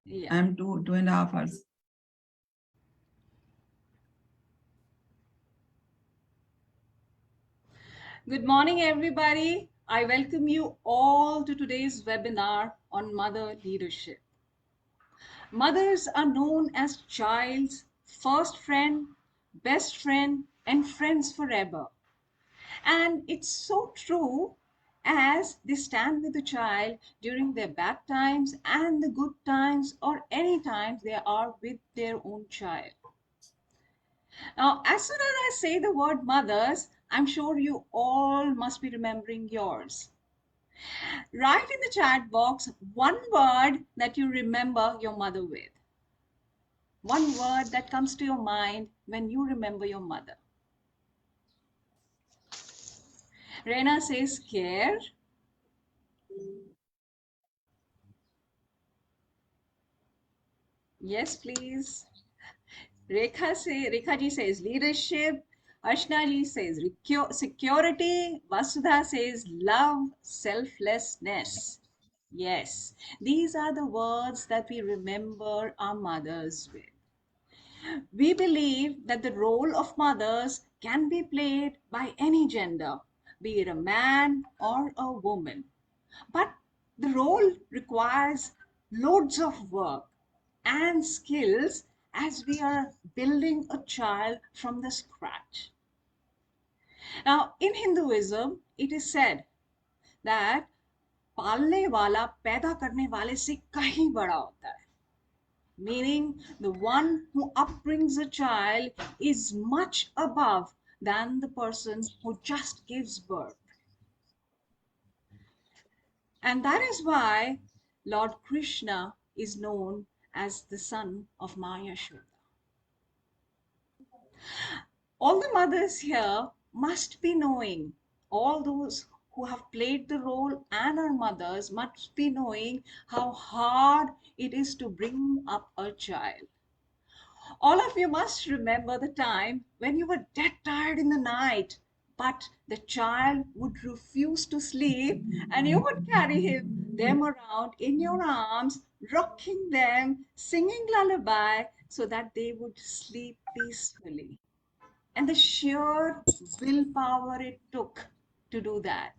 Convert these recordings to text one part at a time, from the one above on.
Yeah. I'm 2.5 hours. Good morning, everybody. I welcome you all to today's webinar on mother leadership. Mothers are known as child's first friend, best friend, and friends forever. And it's so true as they stand with the child during their bad times and the good times or any times they are with their own child. Now, as soon as I say the word mothers, I'm sure you all must be remembering yours. Write in the chat box one word that you remember your mother with. One word that comes to your mind when you remember your mother. Rena says care. Yes, please. Rekha ji says leadership. Ashna ji says security. Vasudha says love, selflessness. Yes, these are the words that we remember our mothers with. We believe that the role of mothers can be played by any gender, be it a man or a woman. But the role requires loads of work and skills as we are building a child from the scratch. Now, in Hinduism, it is said that पालने वाला पैदा करने वाले से कहीं बड़ा होता है, meaning the one who upbrings a child is much above than the person who just gives birth. And that is why Lord Krishna is known as the son of Maya Shoda. All the mothers here must be knowing, all those who have played the role and are mothers must be knowing how hard it is to bring up a child. All of you must remember the time when you were dead tired in the night, but the child would refuse to sleep and you would carry them around in your arms, rocking them, singing lullaby so that they would sleep peacefully. And the sheer willpower it took to do that.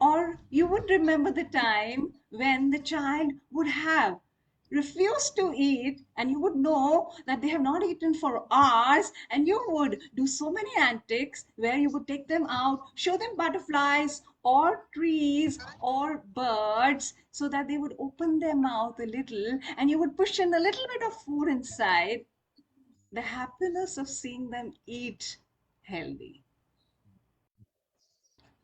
Or you would remember the time when the child would have refused to eat and you would know that they have not eaten for hours and you would do so many antics where you would take them out, show them butterflies or trees or birds so that they would open their mouth a little and you would push in a little bit of food inside. The happiness of seeing them eat healthy.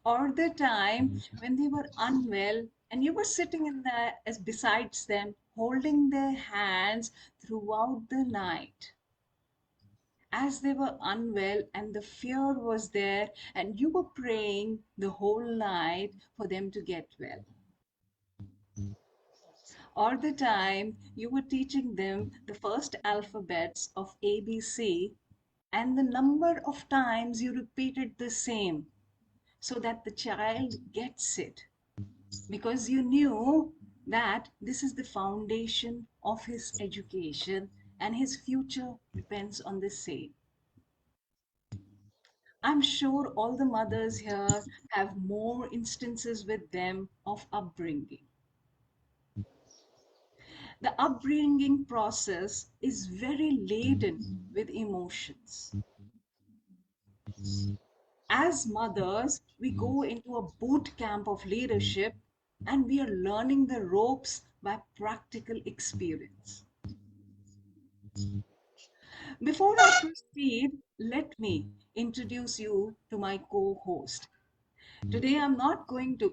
Or the time when they were unwell and you were sitting in there as besides them holding their hands throughout the night as they were unwell and the fear was there and you were praying the whole night for them to get well. Or the time you were teaching them the first alphabets of ABC and the number of times you repeated the same so that the child gets it, because you knew that this is the foundation of his education and his future depends on the same. I'm sure all the mothers here have more instances with them of upbringing. The upbringing process is very laden with emotions. As mothers, we go into a boot camp of leadership and we are learning the ropes by practical experience. Before I proceed, let me introduce you to my co-host. Today, I'm not going to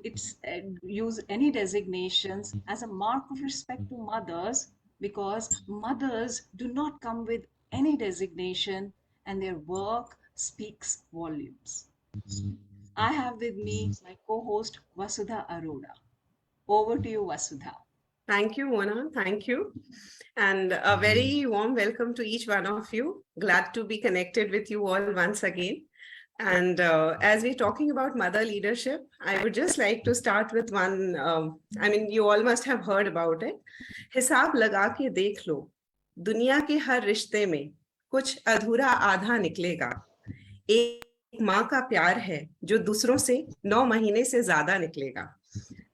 use any designations as a mark of respect to mothers because mothers do not come with any designation and their work speaks volumes. I have with me my co-host Vasudha Arora. Over to you, Vasudha. Thank you, Mona. Thank you. And a very warm welcome to each one of you. Glad to be connected with you all once again. And as we're talking about mother leadership, I would just like to start with one. I mean, you all must have heard about it. हिसाब लगा के देख लो, दुनिया के हर रिश्ते में कुछ अधूरा आधा निकलेगा. एक माँ का प्यार है जो दूसरों से 9 महीने से ज्यादा निकलेगा.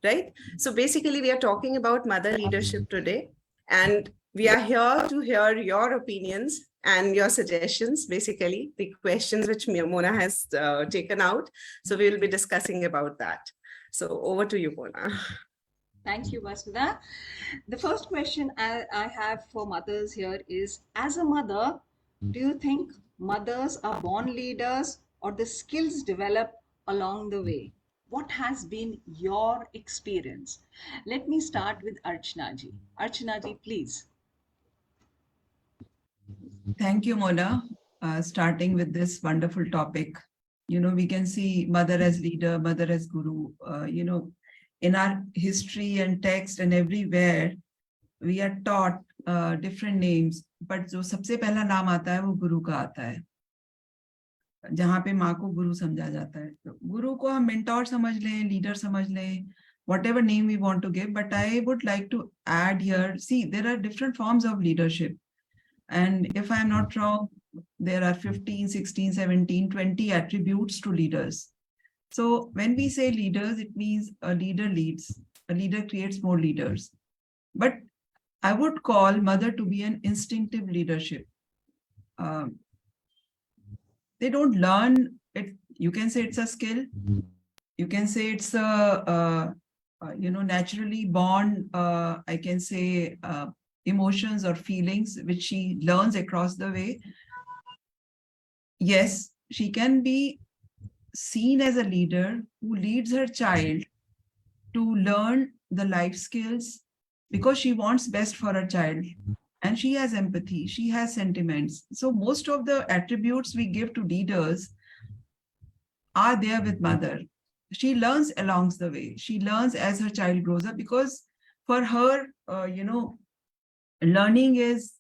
Right? So basically, we are talking about mother leadership today, and we are here to hear your opinions and your suggestions, basically, the questions which Mona has taken out. So we will be discussing about that. So over to you, Mona. Thank you, Vasudha. The first question I have for mothers here is, as a mother, do you think mothers are born leaders or the skills develop along the way? What has been your experience? Let me start with Archana ji. Archana ji, please. Thank you, Mona. Starting with this wonderful topic. We can see mother as leader, mother as guru. In our history and text and everywhere, we are taught different names. But जो सबसे पहला नाम आता है वो गुरु का आता है, जहाँ पे माँ को गुरु समझा जाता है. तो गुरु को हम mentor समझ लें, leader समझ लें, whatever name we want to give. But I would like to add here, see, there are different forms of leadership. And if I'm not wrong, there are 15, 16, 17, 20 attributes to leaders. So when we say leaders, it means a leader leads, a leader creates more leaders. But I would call mother to be an instinctive leadership. They don't learn it. You can say it's a skill. You can say it's a naturally born, I can say, emotions or feelings which she learns across the way. Yes, she can be seen as a leader who leads her child to learn the life skills because she wants best for her child. And she has empathy, she has sentiments. So most of the attributes we give to leaders are there with mother. She learns along the way. She learns as her child grows up, because for her, learning is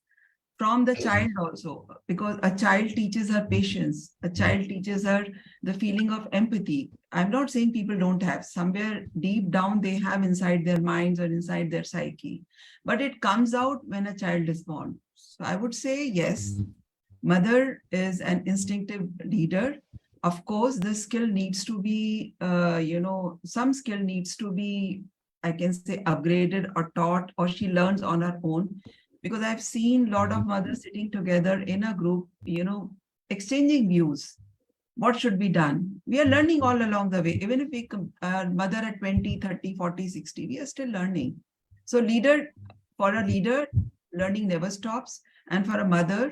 from the child also, because a child teaches her patience. A child teaches her the feeling of empathy. I'm not saying people don't have. Somewhere deep down, they have inside their minds or inside their psyche. But it comes out when a child is born. So I would say, yes, mother is an instinctive leader. Of course, the skill needs to be, some skill needs to be, I can say, upgraded or taught, or she learns on her own. Because I've seen a lot of mothers sitting together in a group, exchanging views. What should be done? We are learning all along the way. Even if we mother at 20, 30, 40, 60, we are still learning. So for a leader, learning never stops. And for a mother,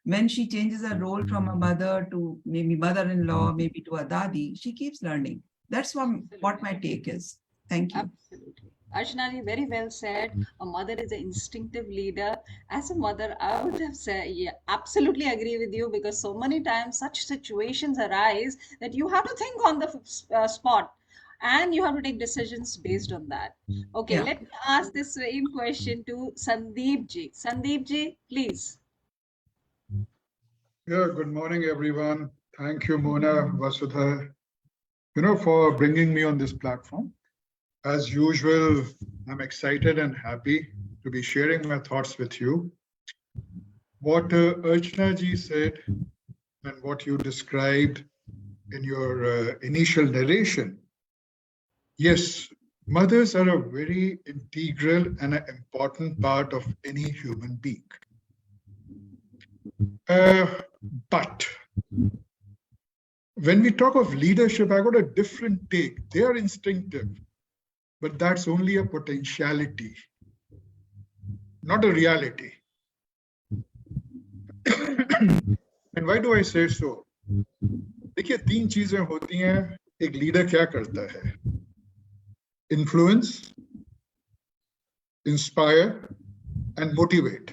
when she changes her role from a mother to maybe mother-in-law, maybe to a dadi, she keeps learning. That's what my take is. Thank you. Absolutely. Archana, very well said. A mother is an instinctive leader. As a mother, I would have said, yeah, absolutely agree with you, because so many times such situations arise that you have to think on the spot and you have to take decisions based on that. Okay, Yeah. let me ask this same question to Sandeep ji. Sandeep ji, please. Yeah, good morning, everyone. Thank you, Mona, Vasudha, for bringing me on this platform. As usual, I'm excited and happy to be sharing my thoughts with you. What Archana ji said and what you described in your initial narration, yes, mothers are a very integral and an important part of any human being. But when we talk of leadership, I got a different take. They are instinctive, but that's only a potentiality, not a reality. And why do I say so? देखिए, तीन चीजें होती हैं एक leader क्या करता है: influence, inspire and motivate.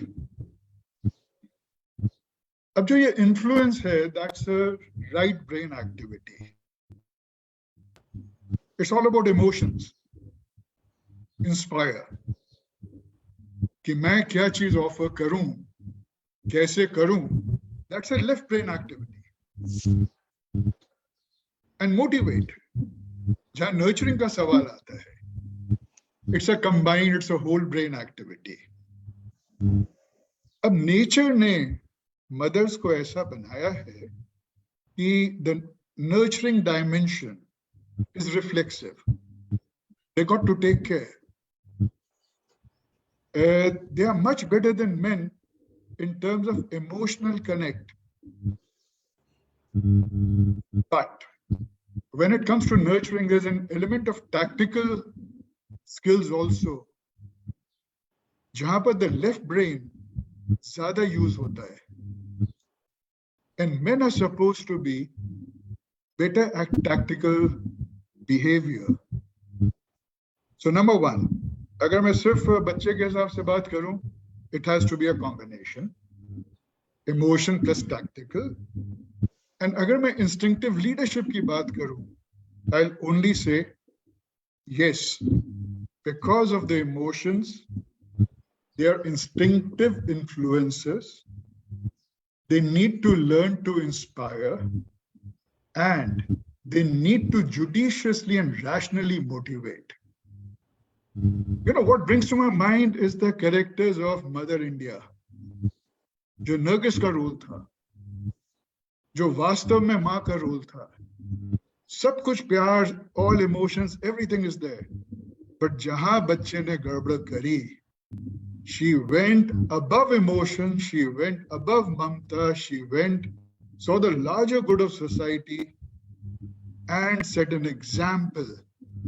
अब जो ये इन्फ्लुएंस है, that's a right brain activity. It's all about emotions. Inspire, कि मैं क्या चीज ऑफर करूं, कैसे करूं, that's a left brain activity. and motivate. जहाँ nurturing का सवाल आता है, it's a combined, it's a whole brain activity. अब nature ने mothers को ऐसा बनाया है कि the nurturing dimension is reflexive. They got to take care. They are much better than men in terms of emotional connect. But when it comes to nurturing, there's an element of tactical skills also. जहाँ पर the left brain ज़्यादा use होता है. And men are supposed to be better at tactical behavior. So number one, अगर मैं सिर्फ बच्चे के हिसाब से बात करूं, it has to be a combination, emotion plus tactical. And अगर मैं instinctive leadership की बात करूं, I'll only say yes, because of the emotions, they are instinctive influences. They need to learn to inspire, and they need to judiciously and rationally motivate. You know, what brings to my mind is the characters of Mother India. जो नरगिस का role था, जो वास्तव में माँ का role था, सब कुछ प्यार, all emotions, everything is there. But जहाँ बच्चे ने गड़बड़ करी, she went above emotion, she went above mamta, she saw the larger good of society and set an example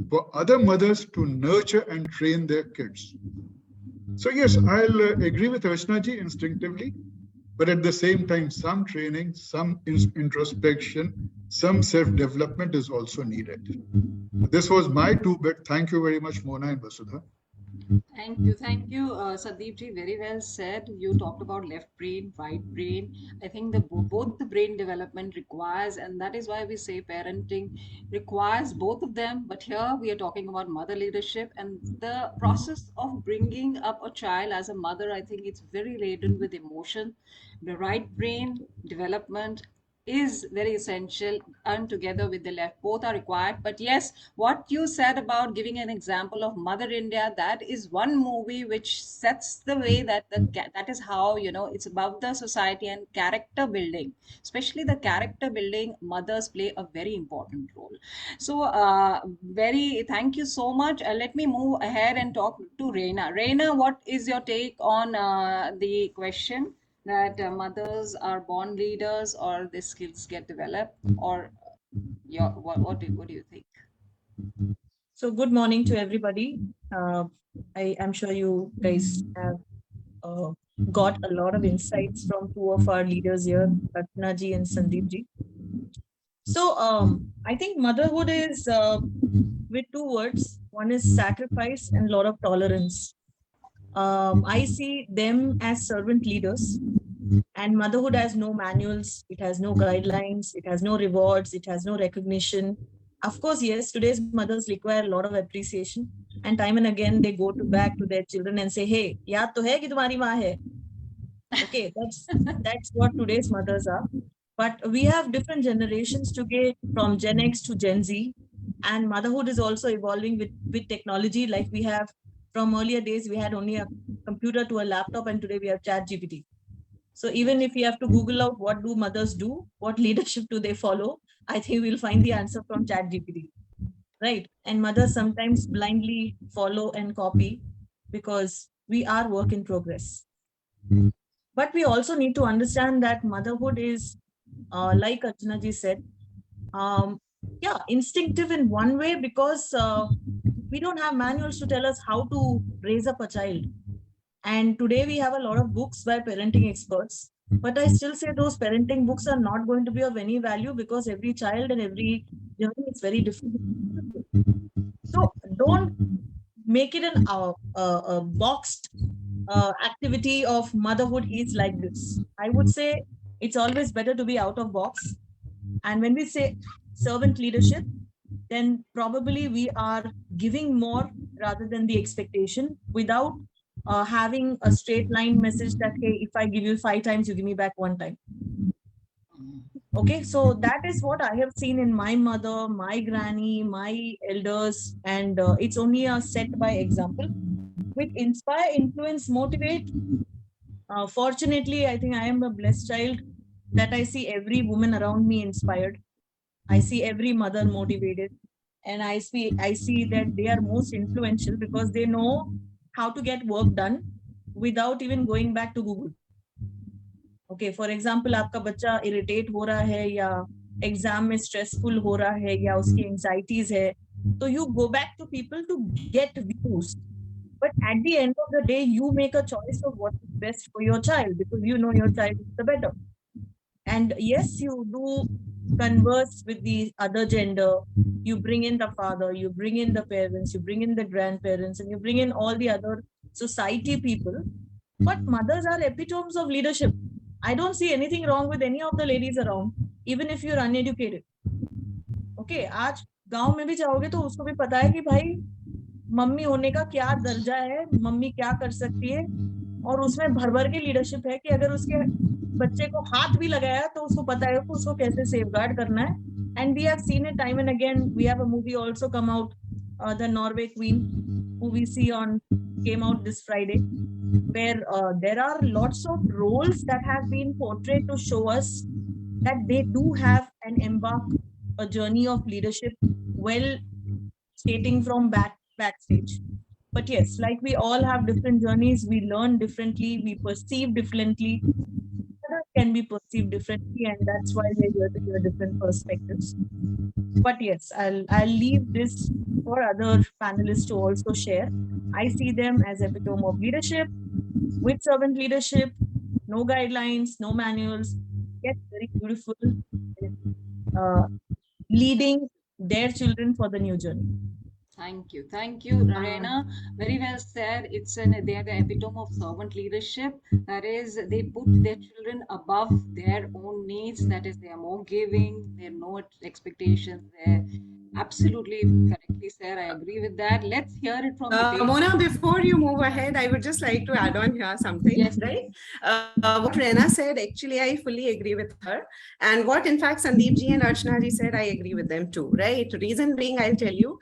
for other mothers to nurture and train their kids. So yes, I'll agree with Rachna ji instinctively, but at the same time, some training, some introspection, some self-development is also needed. This was my 2 bit. Thank you very much, Mona and Vasudha. Thank you, Sandeep ji. Very well said. You talked about left brain, right brain. I think both the brain development requires, and that is why we say parenting requires both of them. But here we are talking about mother leadership, and the process of bringing up a child as a mother, I think it's very laden with emotion. The right brain development is very essential, and together with the left, both are required. But yes, what you said about giving an example of Mother India, that is one movie which sets the way that that is how, you know, it's about the society and character building. Especially the character building, mothers play a very important role. So very thank you so much. Let me move ahead and talk to Reina. Reina, what is your take on the question that mothers are born leaders, or the skills get developed, or what do you think? So good morning to everybody. I am sure you guys have got a lot of insights from two of our leaders here, Ratna ji and Sandeep ji. So I think motherhood is with two words. One is sacrifice and a lot of tolerance. I see them as servant leaders, and motherhood has no manuals, it has no guidelines, it has no rewards, it has no recognition. Of course, yes, today's mothers require a lot of appreciation, and time and again they go back to their children and say, hey, yaad to hai ki tumhari maa hai. Okay, that's what today's mothers are. But we have different generations to get from Gen X to Gen Z, and motherhood is also evolving with technology. Like we have from earlier days, we had only a computer to a laptop, and today we have Chat GPT. So even if you have to Google out what do mothers do, what leadership do they follow, I think we'll find the answer from Chat GPT, right? And mothers sometimes blindly follow and copy because we are work in progress. But we also need to understand that motherhood is, like Archana ji said, instinctive in one way, because we don't have manuals to tell us how to raise up a child. And today we have a lot of books by parenting experts, but I still say those parenting books are not going to be of any value, because every child and every journey is very different. So don't make it a boxed activity of motherhood is like this. I would say it's always better to be out of box. And when we say servant leadership, then probably we are giving more rather than the expectation, without having a straight line message that, hey, if I give you 5 times, you give me back 1 time. Okay, so that is what I have seen in my mother, my granny, my elders, and it's only a set by example. With inspire, influence, motivate. Fortunately, I think I am a blessed child that I see every woman around me inspired. I see every mother motivated, and I see that they are most influential because they know how to get work done without even going back to Google. Okay for example आपका बच्चा irritate हो रहा है या exam में stressful हो रहा है या उसकी एंजाइटीज है तो you go back to people to get views but at the end of the day you make a choice of what is best for your child because you know your child is the better and yes you do converse with the other gender, you bring in the father, you bring in the parents, you bring in the grandparents, and you bring in all the other society people, but mothers are epitomes of leadership. I don't see anything wrong with any of the ladies around, even if you're uneducated. Okay, आज गांव में भी जाओगे तो उसको भी पता है कि भाई मम्मी होने का क्या दर्जा है, मम्मी क्या कर सकती है, और उसमें भर भर के लीडरशिप है कि अगर उसके बच्चे को हाथ भी लगाया तो उसको पता है कि उसको कैसे सेफगार्ड करना है. And we have seen it time and again. We have a movie also come out, the Norway Queen, who we see on came out this Friday, where there are lots of roles that have been portrayed to show us that they do have and embark a journey of leadership, well skating from backstage. But yes, like we all have different journeys, we learn differently, we perceive differently, others can be perceived differently, and that's why we're here to hear different perspectives. But yes, I'll leave this for other panelists to also share. I see them as epitome of leadership, with servant leadership, no guidelines, no manuals, yet very beautiful, leading their children for the new journey. Thank you, Rena. Very well said. They are the epitome of servant leadership. That is, they put their children above their own needs. That is, they are more giving. There are no expectations there. Absolutely correctly said. I agree with that. Let's hear it from Hitesh. Mona, before you move ahead, I would just like to add on here something. Yes, right? What Rena said, actually, I fully agree with her. And what, in fact, Sandeep ji and Archana ji said, I agree with them too, right? Reason being, I'll tell you,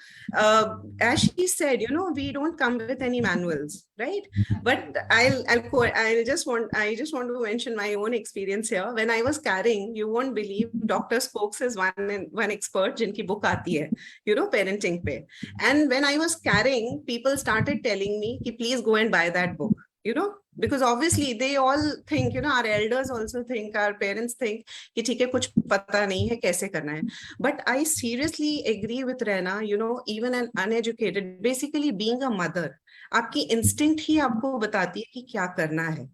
as she said, we don't come with any manuals, right? But I just want to mention my own experience here. When I was carrying, you won't believe, Dr. Spokes is one expert, jinki book aati hai, parenting pe. And when I was carrying, people started telling me, please go and buy that book, because obviously they all think, our elders also think, our parents think, कि ठीक है कुछ पता नहीं है कैसे करना है. But I seriously agree with Rena, even an uneducated, basically being a mother, आपकी instinct ही आपको बताती है कि क्या करना है.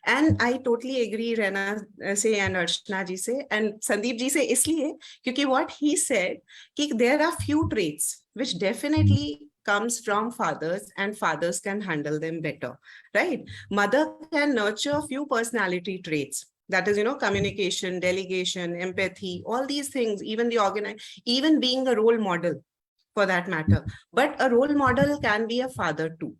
And I totally agree Rena से and Archana ji से and Sandeep ji से इसलिए क्योंकि what he said कि there are few traits which definitely comes from fathers and fathers can handle them better, right? Mother can nurture a few personality traits. That is, communication, delegation, empathy, all these things, even even being a role model for that matter. But a role model can be a father too,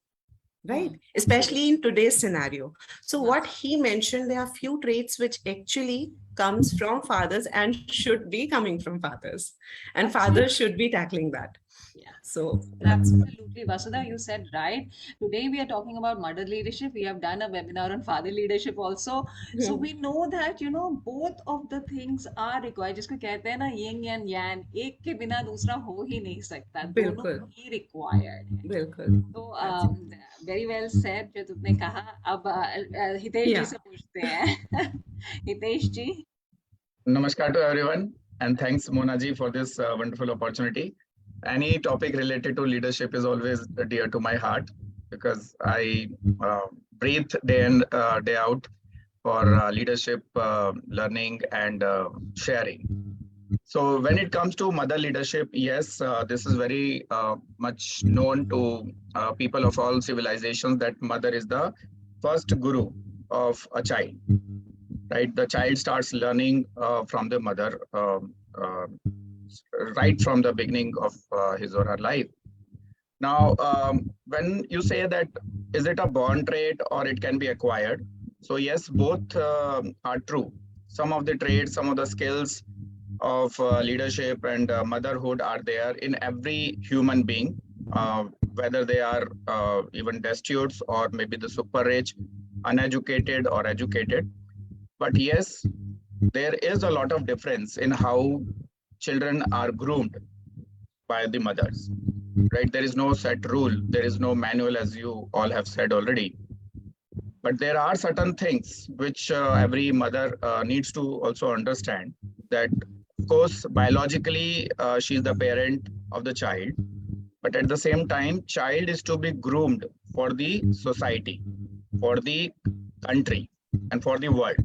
right? Especially in today's scenario. So what he mentioned, there are few traits which actually comes from fathers and should be coming from fathers. And fathers should be tackling that. Yeah. So absolutely, Vasudha, you said right. Today we are talking about mother leadership. We have done a webinar on father leadership also. So we know that both of the things are required. जिसको कहते हैं ना yin and yang, एक के बिना दूसरा हो ही नहीं सकता. दोनों ही required है. बिल्कुल. So very well said जो तुमने कहा. अब हितेश जी से पूछते हैं. हितेश जी. Namaskar to everyone, and thanks Mona ji for this wonderful opportunity. Any topic related to leadership is always dear to my heart because I breathe day in day out for leadership, learning and sharing. So when it comes to mother leadership, yes, this is very much known to people of all civilizations that mother is the first guru of a child, right? The child starts learning from the mother right from the beginning of his or her life. Now, when you say that, is it a born trait or it can be acquired? So yes, both are true. some of the traits, some of the skills of leadership and motherhood are there in every human being, whether they are even destitutes or maybe the super rich, uneducated or educated. But yes, there is a lot of difference in how children are groomed by the mothers, right? There is no set rule, there is no manual, as you all have said already. But there are certain things which every mother needs to also understand, that of course biologically she is the parent of the child, but at the same time child is to be groomed for the society, for the country, and for the world.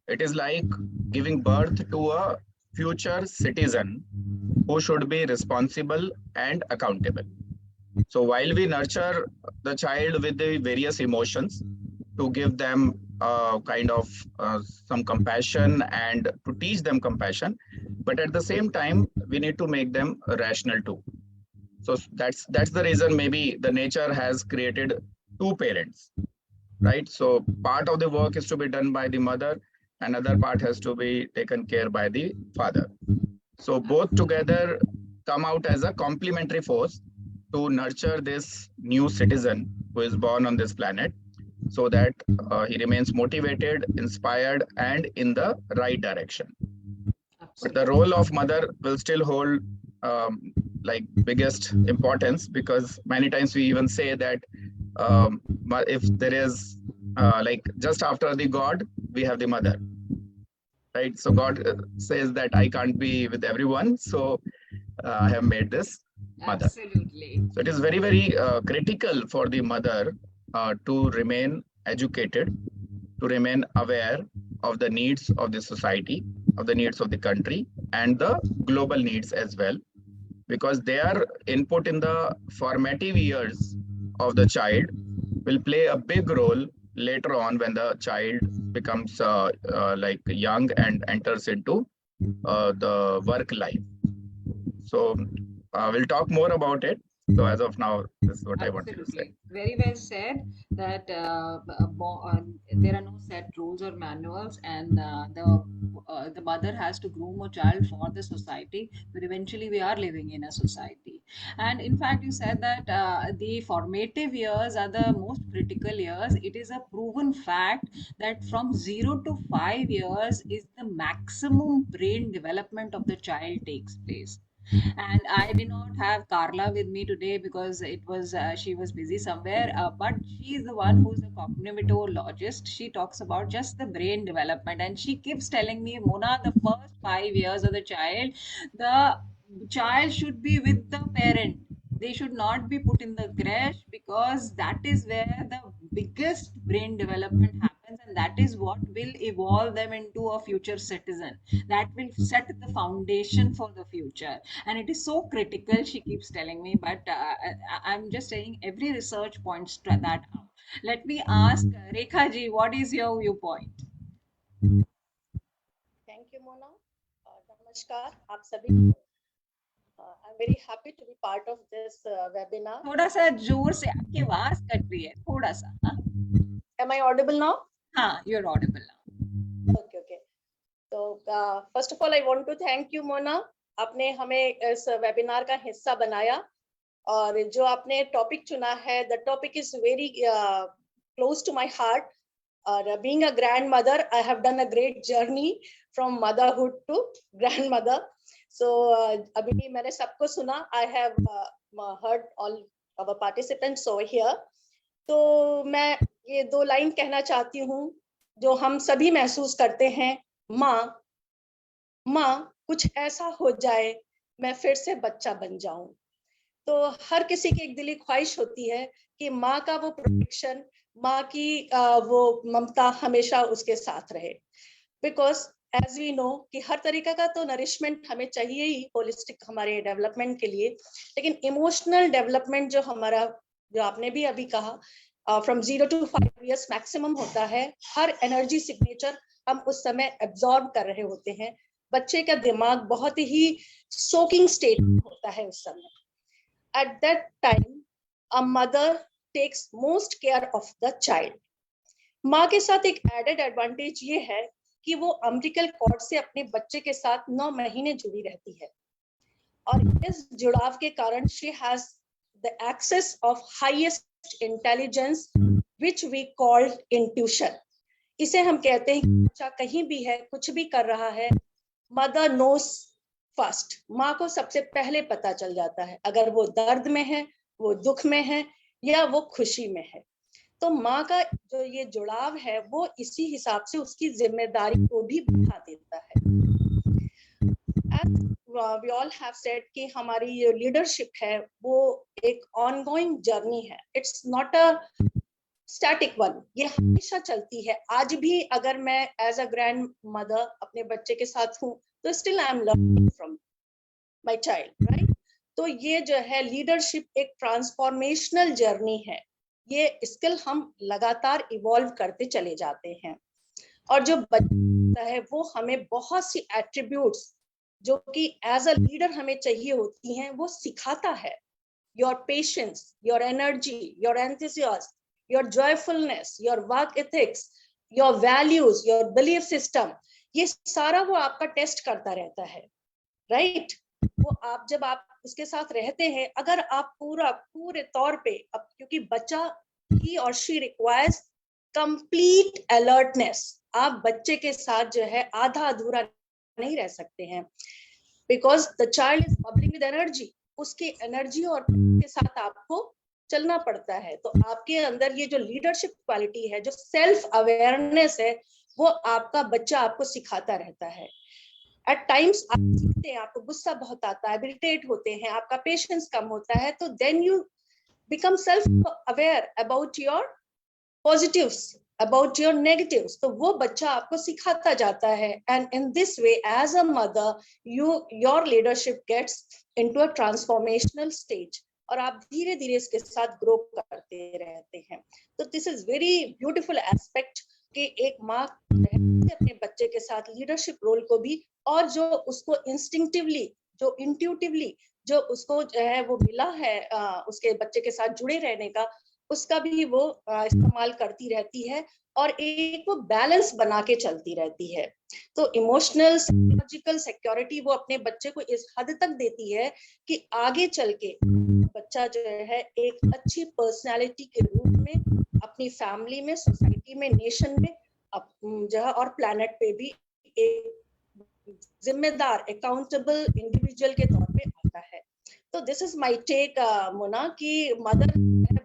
It is like giving birth to a future citizen who should be responsible and accountable. So while we nurture the child with the various emotions to give them kind of some compassion and to teach them compassion, but at the same time we need to make them rational too. So that's the reason maybe the nature has created two parents, right? So part of the work is to be done by the mother, another part has to be taken care by the father. So both together come out as a complementary force to nurture this new citizen who is born on this planet, so that he remains motivated, inspired, and in the right direction. But the role of mother will still hold like biggest importance, because many times we even say that if there is like just after the God, we have the mother, right? So God says that I can't be with everyone, so I have made this mother. Absolutely. So it is very, very critical for the mother to remain educated, to remain aware of the needs of the society, of the needs of the country, and the global needs as well, because their input in the formative years of the child will play a big role later on when the child becomes like young and enters into the work life. So we'll talk more about it. So as of now, this is what I wanted to say. Absolutely. Very well said that there are no set rules or manuals, and the mother has to groom a child for the society, but eventually we are living in a society. And in fact, you said that the formative years are the most critical years. It is a proven fact that from 0 to 5 years is the maximum brain development of the child takes place. And I did not have Carla with me today because it was she was busy somewhere. But she is the one who's a cognitivologist. She talks about just the brain development, and she keeps telling me, Mona, the first 5 years of the child should be with the parent. They should not be put in the crash, because that is where the biggest brain development happens, and that is what will evolve them into a future citizen. That will set the foundation for the future, and it is so critical, she keeps telling me. But I'm just saying every research points to that out. Let me ask Rekha ji, what is your viewpoint? Thank you, Mona. Namaskar, आप सभी को. I'm very happy to be part of this webinar. थोड़ा सा जोर से, आपकी आवाज cut रही है थोड़ा सा. हाँ? Am I audible now? हाँ, you're audible now. Okay, okay. So first of all, I want to thank you, Mona. आपने हमें इस webinar का हिस्सा बनाया, और जो आपने topic चुना है, the topic is very close to my heart. Being a grandmother, I have done a great journey from motherhood to grandmother. So अभी मैंने सबको सुना. I have heard all our participants over here. तो मैं ये 2 line कहना चाहती हूँ जो हम सभी महसूस करते हैं. माँ कुछ ऐसा हो जाए मैं फिर से बच्चा बन जाऊं. तो हर किसी की एक दिली ख्वाहिश होती है कि माँ का वो प्रोटेक्शन, माँ की वो ममता हमेशा उसके साथ रहे. बिकॉज एज वी नो कि हर तरीका का तो नरिशमेंट हमें चाहिए ही होलिस्टिक हमारे डेवलपमेंट के लिए, लेकिन इमोशनल डेवलपमेंट जो हमारा, जो आपने भी अभी कहा, फ्रॉम 0 to 5 years मैक्सिमम होता है. हर एनर्जी सिग्नेचर हम उस समय एब्जॉर्ब कर रहे होते हैं. बच्चे का दिमाग बहुत ही सोकिंग स्टेट होता है उस समय. At that time, a mother takes most care of the child. माँ के साथ एक एडेड एडवांटेज ये है कि वो अम्बिलिकल कॉर्ड से अपने बच्चे के साथ 9 महीने जुड़ी रहती है, और इस जुड़ाव के कारण she has the access of highest intelligence which we called intuition. इसे हम कहते हैं कि बच्चा कहीं भी है, कुछ भी कर रहा है, मदर नोस फर्स्ट, माँ को सबसे पहले पता चल जाता है, अगर वो दर्द में है, वो दुख में है, या वो खुशी में है। तो माँ का जो ये जुड़ाव है वो इसी हिसाब से उसकी जिम्मेदारी को भी बढ़ा देता है। वी ऑल हैव सेड कि हमारी ये लीडरशिप है वो एक ऑनगोइंग जर्नी है, it's not a static one, ये हमेशा चलती है। आज भी अगर मैं एज अ ग्रैंड मदर अपने बच्चे के साथ हूँ तो still I am learning from my child, right. तो ये जो है लीडरशिप एक ट्रांसफॉर्मेशनल जर्नी है, ये स्किल हम लगातार इवॉल्व करते चले जाते हैं। और जो बच्चा है वो हमें बहुत सी एट्रीब्यूट्स जो कि एज अ लीडर हमें चाहिए होती हैं वो सिखाता है। Your patience, your energy, your enthusiasm, your joyfulness, your work ethics, your values, your belief system, ये सारा वो आपका टेस्ट करता रहता है, राइट। वो आप जब आप उसके साथ रहते हैं, अगर आप पूरे तौर पे, अब क्योंकि बच्चा ही और शी रिक्वायर्स कंप्लीट अलर्टनेस, आप बच्चे के साथ जो है आधा अधूरा नहीं रह सकते हैं, because the child is bubbling with energy, उसकी एनर्जी और के साथ आपको चलना पड़ता है। तो आपके अंदर ये जो लीडरशिप क्वालिटी है, जो सेल्फ अवेयरनेस है, वो आपका बच्चा आपको सिखाता रहता है। एट टाइम्स आप सीखते हैं, आपको गुस्सा बहुत आता है, इरिटेट होते हैं, आपका पेशेंस कम होता है, तो then you become self aware about your positives, about your negatives, तो वो बच्चा आपको सिखाता जाता है। And in this way as a mother your leadership gets into a transformational stage, और आप धीरे धीरे इसके साथ ग्रो करते रहते हैं। तो this is very beautiful aspect कि एक माँ अपने बच्चे के साथ लीडरशिप रोल को भी, और जो उसको इंस्टिंक्टिवली, जो इंट्यूटिवली जो उसको जो है वो मिला है उसके बच्चे के साथ जुड़े रहने का, उसका भी वो इस्तेमाल करती रहती है, और एक वो बैलेंस बना के चलती रहती है। तो इमोशनल साइकोलॉजिकल सिक्योरिटी वो अपने बच्चे को इस हद तक देती है कि आगे चल के बच्चा जो है एक अच्छी पर्सनालिटी के रूप में अपनी फैमिली में, सोसाइटी में, नेशन में जो है और प्लैनेट पे भी एक जिम्मेदार अकाउंटेबल इंडिविजुअल के तौर पे आता है। तो this is my take Mona, कि मदर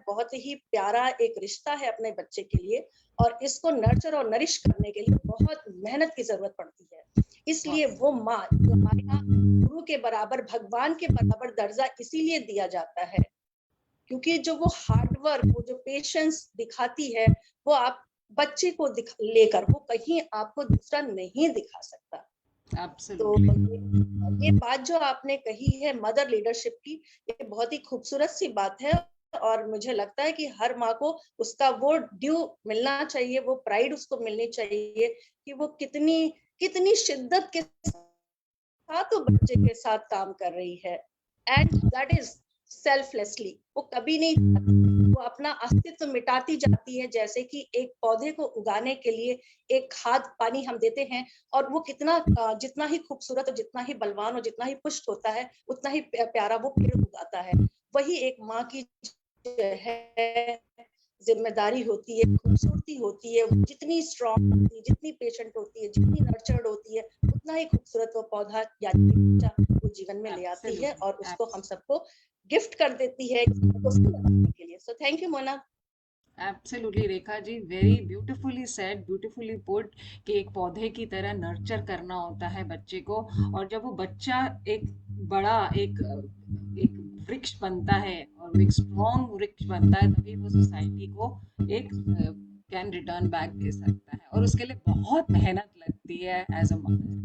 बहुत ही प्यारा एक रिश्ता है अपने बच्चे के लिए, और इसको नर्चर और नरिश करने के लिए बहुत मेहनत की जरूरत पड़ती है। इसलिए वो माँ जो हमारे यहाँ गुरु के बराबर, भगवान के बराबर दर्जा इसीलिए दिया जाता है, क्योंकि जो वो हार्डवर्क, वो जो पेशेंस दिखाती है, वो आप बच्चे को लेकर वो कहीं आपको दूसरा नहीं दिखा सकता। तो ये बात जो आपने कही है मदर लीडरशिप की, ये बहुत ही खूबसूरत सी बात है, और मुझे लगता है कि हर माँ को उसका वो ड्यू मिलना चाहिए, वो प्राइड उसको मिलनी चाहिए कि वो कितनी शिद्दत के साथ वो बच्चे के साथ काम कर रही है, एंड दैट इज सेल्फलेसली। वो कभी नहीं, वो अपना अस्तित्व मिटाती जाती है, जैसे कि एक पौधे को उगाने के लिए एक खाद पानी हम देते हैं, और वो कितना जितना ही खूबसूरत और जितना ही बलवान और जितना ही पुष्ट होता है, उतना ही प्यारा वो पेड़ उगाता है। वही एक माँ की है जिम्मेदारी होती है, खूबसूरती होती है, जितनी स्ट्रॉन्ग होती है, जितनी पेशेंट होती है, जितनी नर्चर्ड होती है, उतना ही खूबसूरत वो पौधा यानी बच्चा वो जीवन में ले आती है, और उसको हम सबको गिफ्ट कर देती है के लिए। So thank you Mona. Absolutely Rekha ji, very beautifully said, beautifully put, कि एक पौधे की तरह नर्चर करना होता है बच्चे को, और जब वो बच्चा एक बड़ा एक वृक्ष बनता है और एक स्ट्रॉन्ग वृक्ष बनता है, तभी वो सोसाइटी को एक कैन रिटर्न बैक दे सकता है, और उसके लिए बहुत मेहनत लगती है as a mother.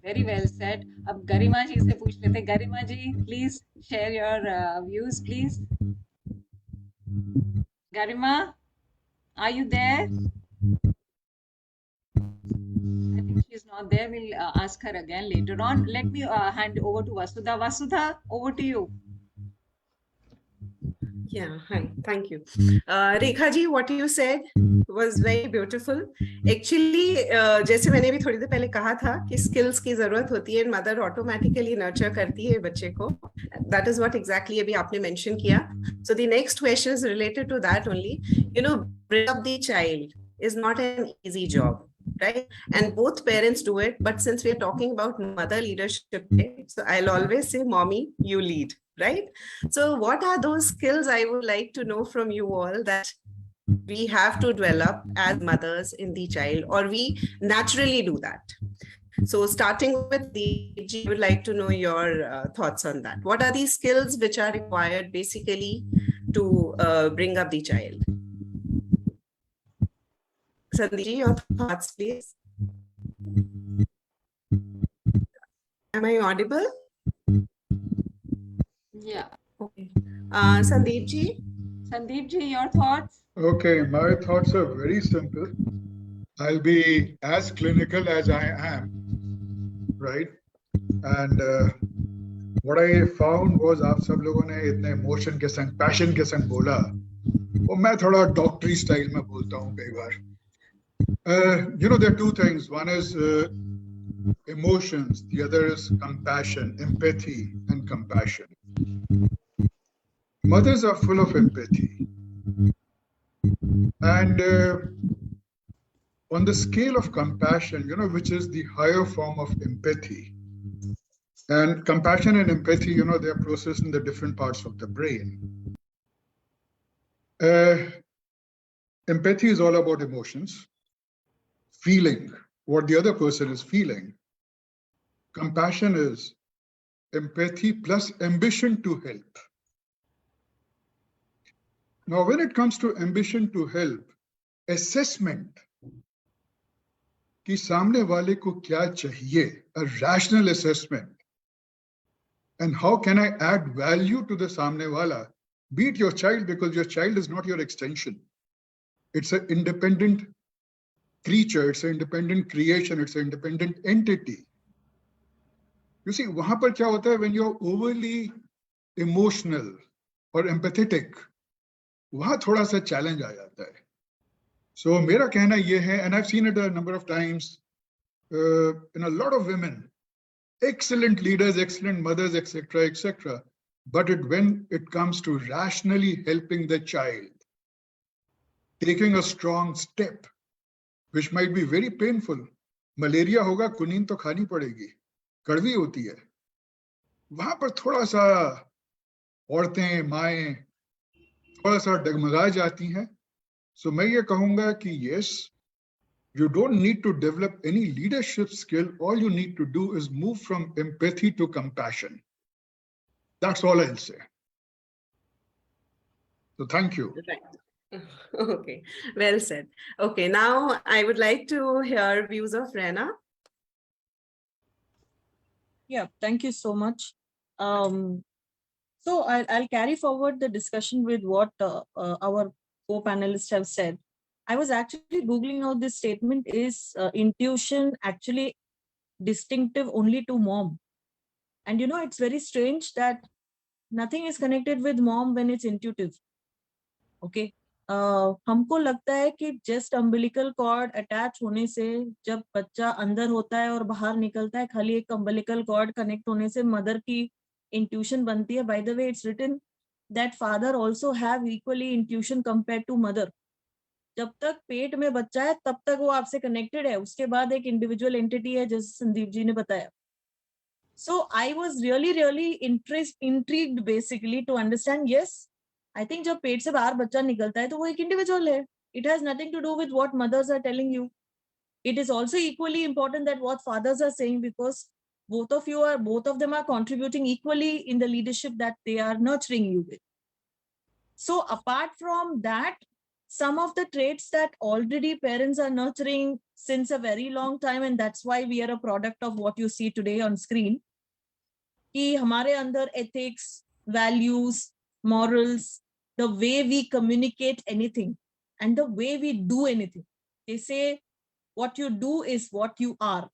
Very well said. अब गरिमा जी से पूछ लेते हैं। Garima ji, please share your views please. Garima, are you there? I think she's not there. We'll ask her again later on. Let me hand over to Vasudha. Vasudha, over to you. Yeah, hi, thank you. Rekha ji, what you said was very beautiful. Actually, जैसे मैंने भी थोड़ी देर पहले कहा था कि skills की जरूरत होती है, mother automatically nurture करती है बच्चे को. That is what exactly अभी आपने mention किया. So the next question is related to that only. You know, bring up the child is not an easy job, right? And both parents do it. But since we are talking about mother leadership today, so I'll always say, mommy, you lead, right? So what are those skills I would like to know from you all that we have to develop as mothers in the child, or we naturally do that? So starting with Deepji, I would like to know your thoughts on that. What are these skills which are required basically to bring up the child? Sandeepji, your thoughts, please. Am I audible? Yeah. Okay. Sandeepji? Sandeepji, your thoughts? Okay, my thoughts are very simple. I'll be as clinical as I am, right? And what I found was आप सब लोगों ने इतने emotion के संग, passion के संग बोला, वो मैं थोड़ा doctory style में बोलता हूँ कई बार. You know, there are two things. One is emotions, the other is compassion, empathy, and compassion. Mothers are full of empathy. And on the scale of compassion, you know, which is the higher form of empathy, and compassion and empathy, you know, they are processed in the different parts of the brain. Empathy is all about emotions, feeling what the other person is feeling. Compassion is empathy plus ambition to help. Now, when it comes to ambition to help, assessment कि सामने वाले को क्या चाहिए, a rational assessment, and how can I add value to the सामने वाला, be it your child, because your child is not your extension. It's an independent creature, it's an independent creation, it's an independent entity. You see, वहां पर क्या होता है, when you're overly emotional or empathetic, वहां थोड़ा सा challenge आ जाता है. So मेरा कहना ये है, and I've seen it a number of times in a lot of women, excellent leaders, excellent mothers, etc., etc. But when it comes to rationally helping the child, taking a strong step, which might be very painful. Malaria होगा, कुनीन तो खानी पड़ेगी, कड़वी होती है. वहां पर थोड़ा सा औरतें, माएं थोड़ा सा डगमगा जाती हैं. So मैं ये कहूंगा कि yes, you don't need to develop any leadership skill. All you need to do is move from empathy to compassion. That's all I'll say. So thank you. Right. Okay, well said. Okay, now I would like to hear views of Rena. Yeah, thank you so much. So I'll carry forward the discussion with what our co-panelists have said. I was actually Googling out this statement, is intuition actually distinctive only to mom? And you know, it's very strange that nothing is connected with mom when it's intuitive. Okay. हमको लगता है कि just umbilical cord attach होने से, जब बच्चा अंदर होता है और बाहर निकलता है, खाली एक अम्बिलिकल कॉर्ड कनेक्ट होने से मदर की इंट्यूशन बनती है. By the way, it's written that father also have equally intuition compare to mother. जब तक पेट में बच्चा है तब तक वो आपसे कनेक्टेड है, उसके बाद एक इंडिविजुअल एंटिटी है, जैसे संदीप जी ने बताया. So I was really intrigued basically to understand, yes, I think जब पेट से बाहर बच्चा निकलता है तो वो एक इंडिविजुअल है. It has nothing to do with what mothers are telling you. It is also equally important that what fathers are saying, because both of them are contributing equally in the leadership that they are nurturing you with. So apart from that, some of the traits that already parents are nurturing since a very long time, and that's why we are a product of what you see today on screen, कि हमारे अंदर ethics, values, morals, the way we communicate anything and the way we do anything. They say what you do is what you are,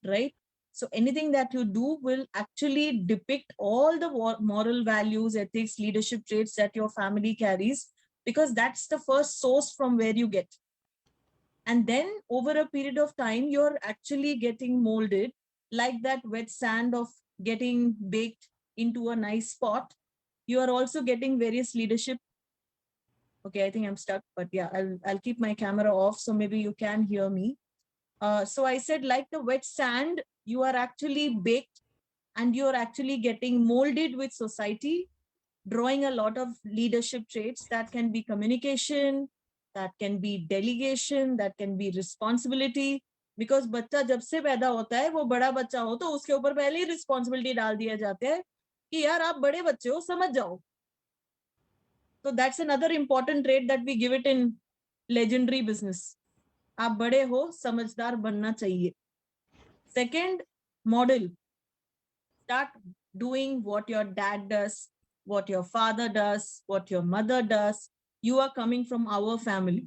right? So anything that you do will actually depict all the moral values, ethics, leadership traits that your family carries, because that's the first source from where you get. And then over a period of time, you're actually getting molded like that wet sand of getting baked into a nice pot. You are also getting various leadership. Okay, I think I'm stuck, but yeah, I'll keep my camera off so maybe you can hear me. So I said, like the wet sand, you are actually baked and you're actually getting molded with society, drawing a lot of leadership traits that can be communication, that can be delegation, that can be responsibility. Because बच्चा जब से पैदा होता है वो बड़ा बच्चा हो तो उसके ऊपर पहले ही रिस्पॉन्सिबिलिटी डाल दिया जाता है कि यार आप बड़े बच्चे हो, समझ जाओ. So that's another important trait that we give it in legendary business. आप बड़े हो, समझदार बनना चाहिए. Second, model. Start doing what your dad does, what your father does, what your mother does. You are coming from our family.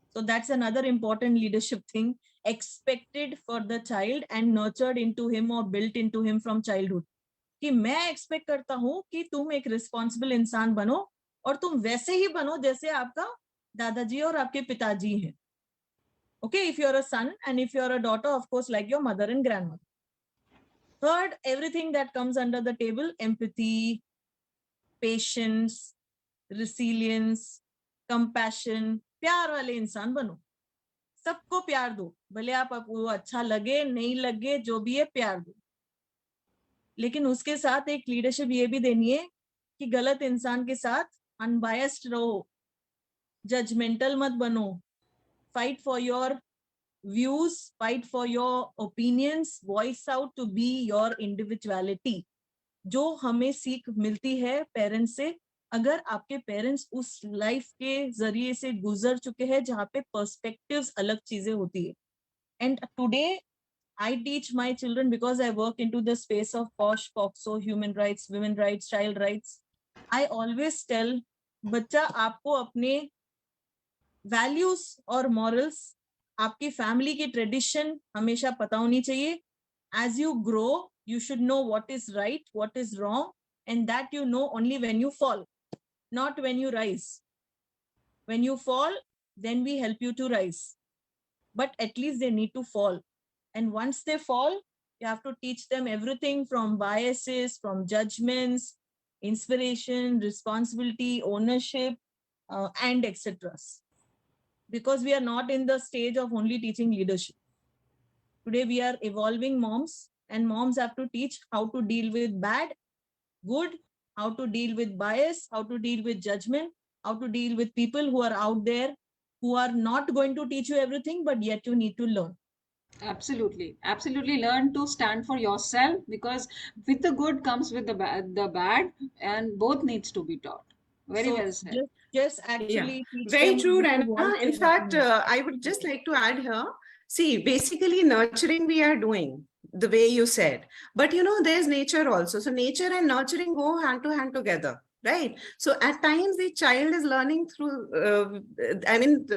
So that's another important leadership thing expected for the child and nurtured into him or built into him from childhood. कि मैं expect करता हूं कि तुम एक responsible इंसान बनो और तुम वैसे ही बनो जैसे आपका दादाजी और आपके पिताजी हैं. Okay, if you're a son and if you're a daughter, of course, like your mother and grandmother. Third, everything that comes under the table, empathy, patience, resilience, compassion, प्यार वाले इंसान बनो. सबको प्यार दो, भले आपको अच्छा लगे नहीं लगे, जो भी है प्यार दो. लेकिन उसके साथ एक लीडरशिप ये भी देनी है कि गलत इंसान के साथ अनबायस्ड रहो, जजमेंटल मत बनो, fight for your views, fight for your opinions, voice out to be your individuality. जो हमें सीख मिलती है पेरेंट्स से, अगर आपके पेरेंट्स उस लाइफ के जरिए से गुजर चुके हैं जहाँ पे पर्सपेक्टिव्स अलग चीजें होती है. And today I teach my children, because I work into the space of POSH, POXO, human rights, women rights, child rights. I always tell, बच्चा आपको अपने values और morals, आपकी family की tradition हमेशा पता होनी चाहिए. As you grow, you should know what is right, what is wrong, and that you know only when you fall, not when you rise. When you fall, then we help you to rise. But at least they need to fall. And once they fall, you have to teach them everything from biases, from judgments, inspiration, responsibility, ownership, and etc. Because we are not in the stage of only teaching leadership. Today we are evolving moms, and moms have to teach how to deal with bad, good, how to deal with bias, how to deal with judgment, how to deal with people who are out there who are not going to teach you everything, but yet you need to learn. Absolutely, absolutely. Learn to stand for yourself, because with the good comes with the bad, and both needs to be taught. Very So well said. just Yeah, actually teach very them true, how to Rana. voice In their fact, opinion. I would just like to add here. See, basically, nurturing we are doing the way you said, but you know, there's nature also. So, nature and nurturing go hand to hand together, right? So, at times, the child is learning through,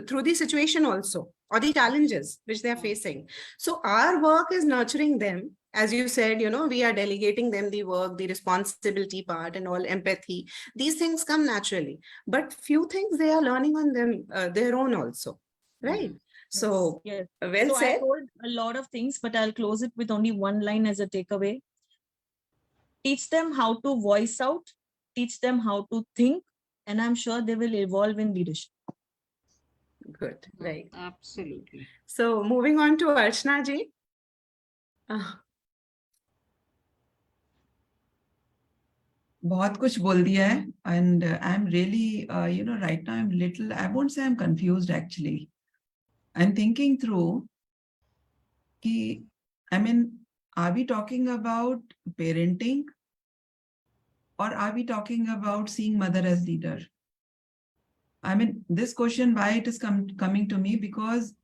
through the situation also, or the challenges which they are facing. So, our work is nurturing them. As you said, you know, we are delegating them the work, the responsibility part, and all empathy. These things come naturally, but few things they are learning on them their own also, right? So Yes. well So I said. told a lot of things, but I'll close it with only one line as a takeaway. Teach them how to voice out, teach them how to think, and I'm sure they will evolve in leadership. Good, right. Absolutely. So moving on to Archana ji. बहुत कुछ बोल दिया है, and I'm really, right now I'm little, I won't say I'm confused actually. I'm thinking through, are we talking about parenting, or are we talking about seeing mother as leader? I mean, this question, why it is coming to me, because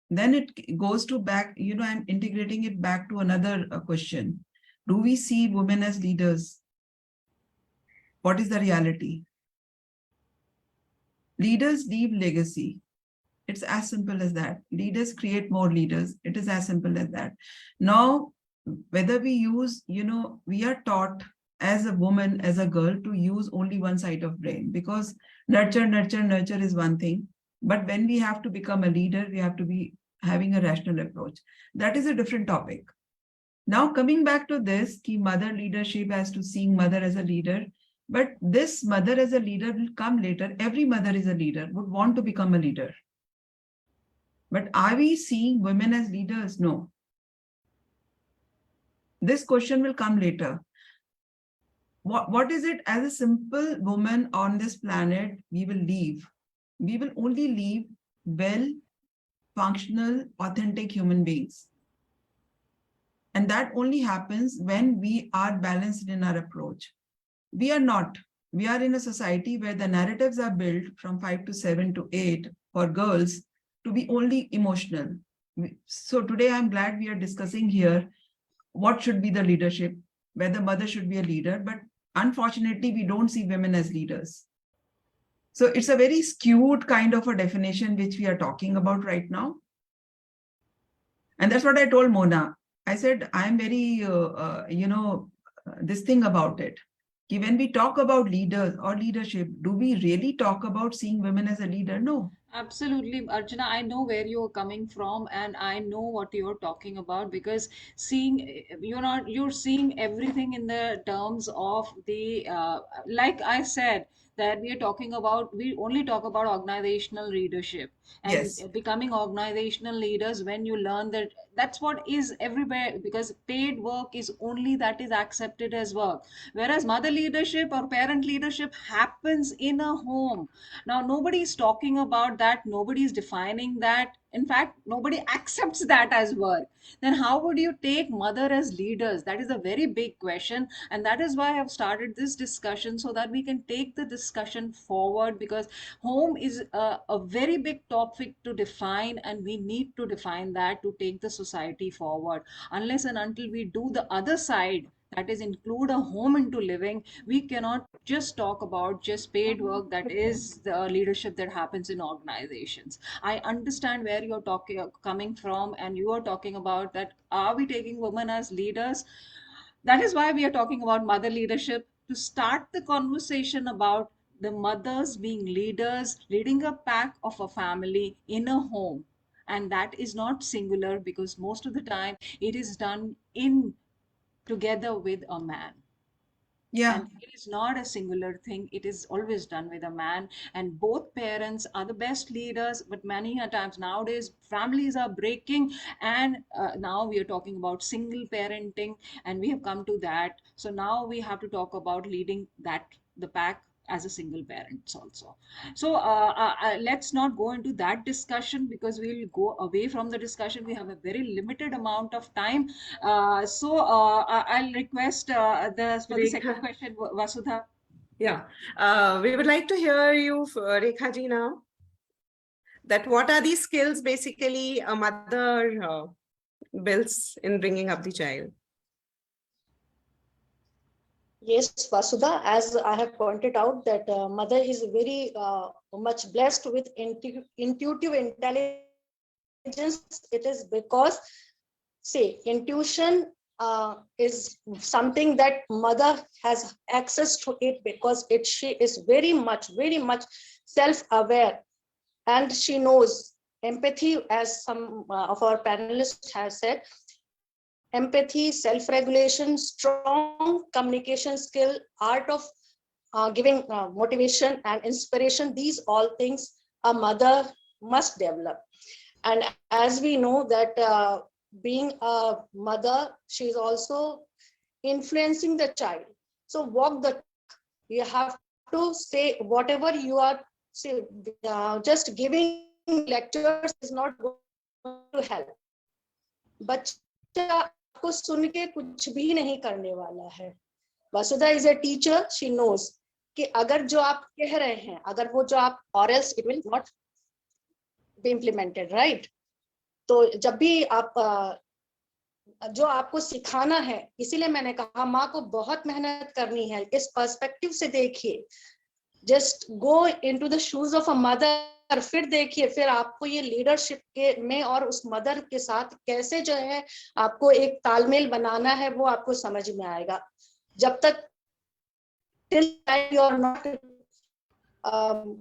then it goes to back, I'm integrating it back to another question. Do we see women as leaders? What is the reality? Leaders leave legacy. It's as simple as that. Leaders create more leaders. It is as simple as that. Now, whether we use, we are taught as a woman, as a girl, to use only one side of brain, because nurture is one thing. But when we have to become a leader, we have to be having a rational approach. That is a different topic. Now, coming back to this, key mother leadership as to seeing mother as a leader, but this mother as a leader will come later. Every mother is a leader, would want to become a leader. But are we seeing women as leaders? No. This question will come later. What is it as a simple woman on this planet we will leave? We will only leave well, functional, authentic human beings. And that only happens when we are balanced in our approach. We are not. We are in a society where the narratives are built from 5 to 7 to 8 for girls to be only emotional. So today I'm glad we are discussing here what should be the leadership, whether mother should be a leader, but unfortunately we don't see women as leaders. So it's a very skewed kind of a definition which we are talking about right now. And that's what I told Mona. I said, I'm very, this thing about it. When we talk about leaders or leadership, do we really talk about seeing women as a leader? No. Absolutely, Archana. I know where you're coming from, and I know what you're talking about, because you're seeing everything in the terms of the like I said, that we only talk about organizational leadership, and Yes. becoming organizational leaders when you learn that that's what is everywhere, because paid work is only that is accepted as work, whereas mother leadership or parent leadership happens in a home. Now, nobody is talking about that, nobody is defining that. In fact, nobody accepts that as work. Then, how would you take mother as leaders? That is a very big question. And that is why I've started this discussion, so that we can take the discussion forward, because home is a very big topic to define, and we need to define that to take the society forward. Unless and until we do the other side, that is include a home into living, we cannot just talk about just paid work, that is the leadership that happens in organizations. I understand where you're talking coming from, and you are talking about that, are we taking women as leaders? That is why we are talking about mother leadership, to start the conversation about the mothers being leaders, leading a pack of a family in a home. And that is not singular, because most of the time it is done in together with a man. Yeah. And it is not a singular thing, it is always done with a man. And both parents are the best leaders, but many a times nowadays families are breaking, and now we are talking about single parenting, and we have come to that. So now we have to talk about leading that the pack as a single parents also. So let's not go into that discussion, because we'll go away from the discussion. We have a very limited amount of time. I'll request for the second Rekha. question, Vasudha. Yeah, we would like to hear you, Rekha ji, now. That what are these skills basically a mother builds in bringing up the child? Yes, Vasudha, as I have pointed out, that mother is very much blessed with intuitive intelligence. It is because, say, intuition is something that mother has access to it, because she is very much self-aware, and she knows empathy, as some of our panelists have said. Empathy, self-regulation, strong communication skill, art of giving motivation and inspiration, these all things a mother must develop. And as we know that being a mother, she is also influencing the child. So walk the talk. You have to say whatever you are say, just giving lectures is not going to help. बच्चा आपको सुन के कुछ भी नहीं करने वाला है. वसुधा is a teacher, she knows कि अगर जो आप कह रहे हैं, अगर वो जो आप, or else it will not be implemented, right? तो जब भी आप जो आपको सिखाना है, इसीलिए मैंने कहा माँ को बहुत मेहनत करनी है. इस पर्सपेक्टिव से देखिए, just go into the shoes of a mother फिर देखिए, फिर आपको ये लीडरशिप के में और उस मदर के साथ कैसे जो है आपको एक तालमेल बनाना है, वो आपको समझ में आएगा। जब तक till you are not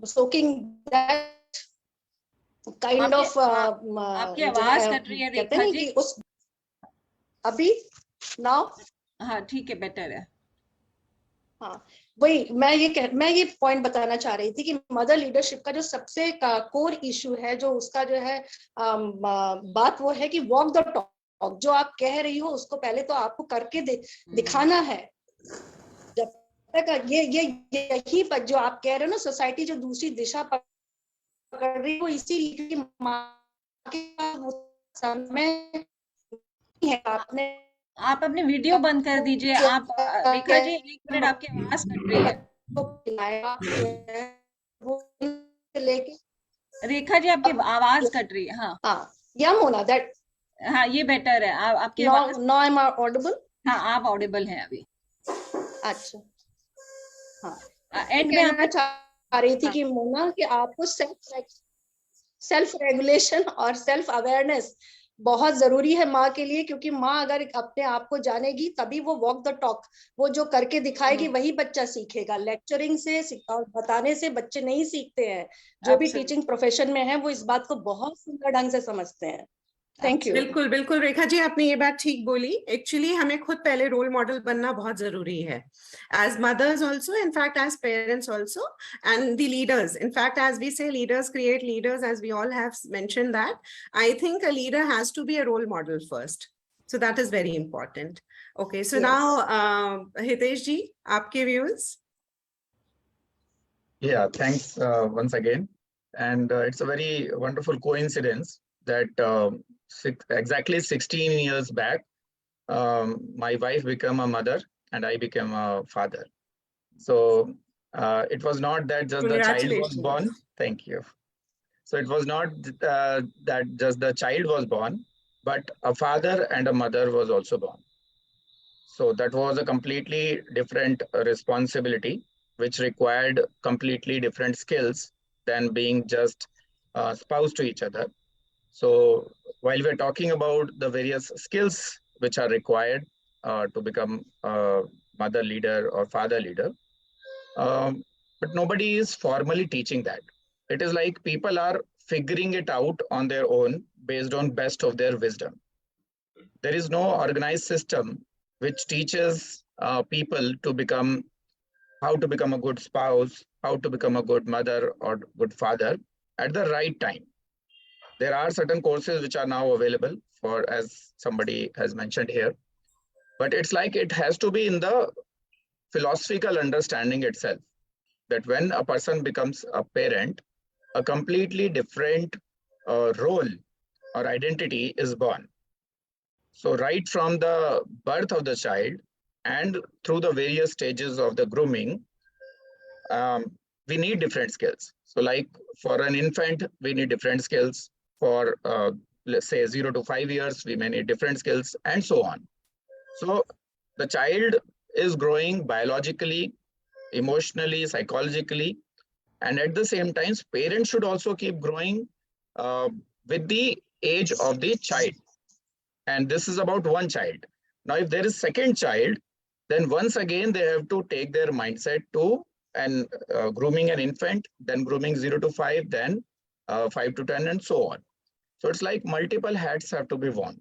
soaking that kind of आपकी जो आवाज है कट रही है कहते रेखा नहीं जी। कि उस अभी नाउ हाँ ठीक है, बेटर है। हाँ, वही मैं ये पॉइंट बताना चाह रही थी कि मदर लीडरशिप का जो सबसे कोर इशू है, जो उसका जो है बात, वो है कि वॉक द टॉक। जो आप कह रही हो उसको पहले तो आपको करके दिखाना है। जब तक यही पर जो आप कह रहे हो ना, सोसाइटी जो दूसरी दिशा पकड़ रही है, वो इसीलिए कि माँ के समय है। आपने आप अपनी वीडियो बंद कर दीजिए। आप रेखा जी, 1 मिनट, आपकी आवाज कट रही है। लेके रेखा जी, आपकी आवाज कट रही है। हाँ या मोना दैट हाँ, ये बेटर है। आपकी नो आवाज। No I am audible. हाँ, आप ऑडिबल हैं अभी। अच्छा, हाँ, मैं एंड में कहना आपने। चाह रही थी हाँ, कि मोना कि आपको सेल्फ रेगुलेशन और सेल्फ अवेयरनेस बहुत जरूरी है माँ के लिए, क्योंकि माँ अगर अपने आप को जानेगी तभी वो वॉक द टॉक, वो जो करके दिखाएगी वही बच्चा सीखेगा। लेक्चरिंग से और बताने से बच्चे नहीं सीखते हैं। जो भी Absolutely. टीचिंग प्रोफेशन में है वो इस बात को बहुत सुंदर ढंग से समझते हैं। Thank you. बिल्कुल बिल्कुल रेखा जी, आपने ये बात ठीक बोली। एक्चुअली हमें खुद पहले रोल मॉडल बनना बहुत जरूरी है, as mothers also, in fact as parents also, and the leaders. In fact as we say leaders create leaders, as we all have mentioned that, I think a leader has to be a role model first, so that is very important. Okay, so Yes. now Hitesh ji, aapke views? Yeah, thanks once again. And it's a very wonderful coincidence that exactly 16 years back, my wife became a mother and I became a father. So it was not that just the child was Congratulations. born. Thank you. So it was not that just the child was born, but a father and a mother was also born. So that was a completely different responsibility, which required completely different skills than being just spouse to each other. So while we're talking about the various skills which are required to become a mother leader or father leader, but nobody is formally teaching that. It is like people are figuring it out on their own based on best of their wisdom. There is no organized system which teaches people to become how to become a good spouse, how to become a good mother or good father at the right time. There are certain courses which are now available for, as somebody has mentioned here, but it's like it has to be in the philosophical understanding itself, that when a person becomes a parent, a completely different role or identity is born. So right from the birth of the child and through the various stages of the grooming, we need different skills. So like for an infant, we need different skills. For let's say 0 to 5 years, we may need different skills and so on. So the child is growing biologically, emotionally, psychologically, and at the same time, parents should also keep growing with the age of the child. And this is about one child. Now, if there is second child, then once again, they have to take their mindset to and grooming an infant, then grooming 0 to 5, then 5 to 10, and so on. So it's like multiple hats have to be worn.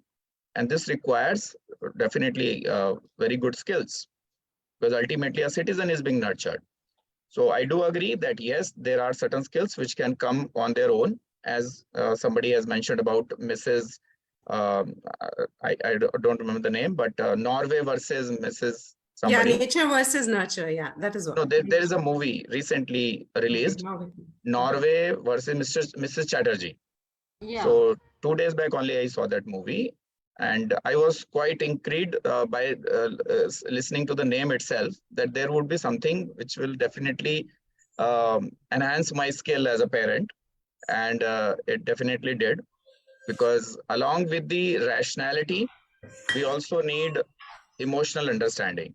And this requires definitely very good skills, because ultimately a citizen is being nurtured. So I do agree that yes, there are certain skills which can come on their own, as somebody has mentioned about Mrs. I don't remember the name, but Norway versus Mrs. somebody. Yeah, nature versus nurture. Yeah, that is what. No, there is a movie recently released, Norway versus Mrs. Chatterjee. Yeah. So 2 days back only I saw that movie, and I was quite intrigued by listening to the name itself, that there would be something which will definitely enhance my skill as a parent, and it definitely did, because along with the rationality, we also need emotional understanding.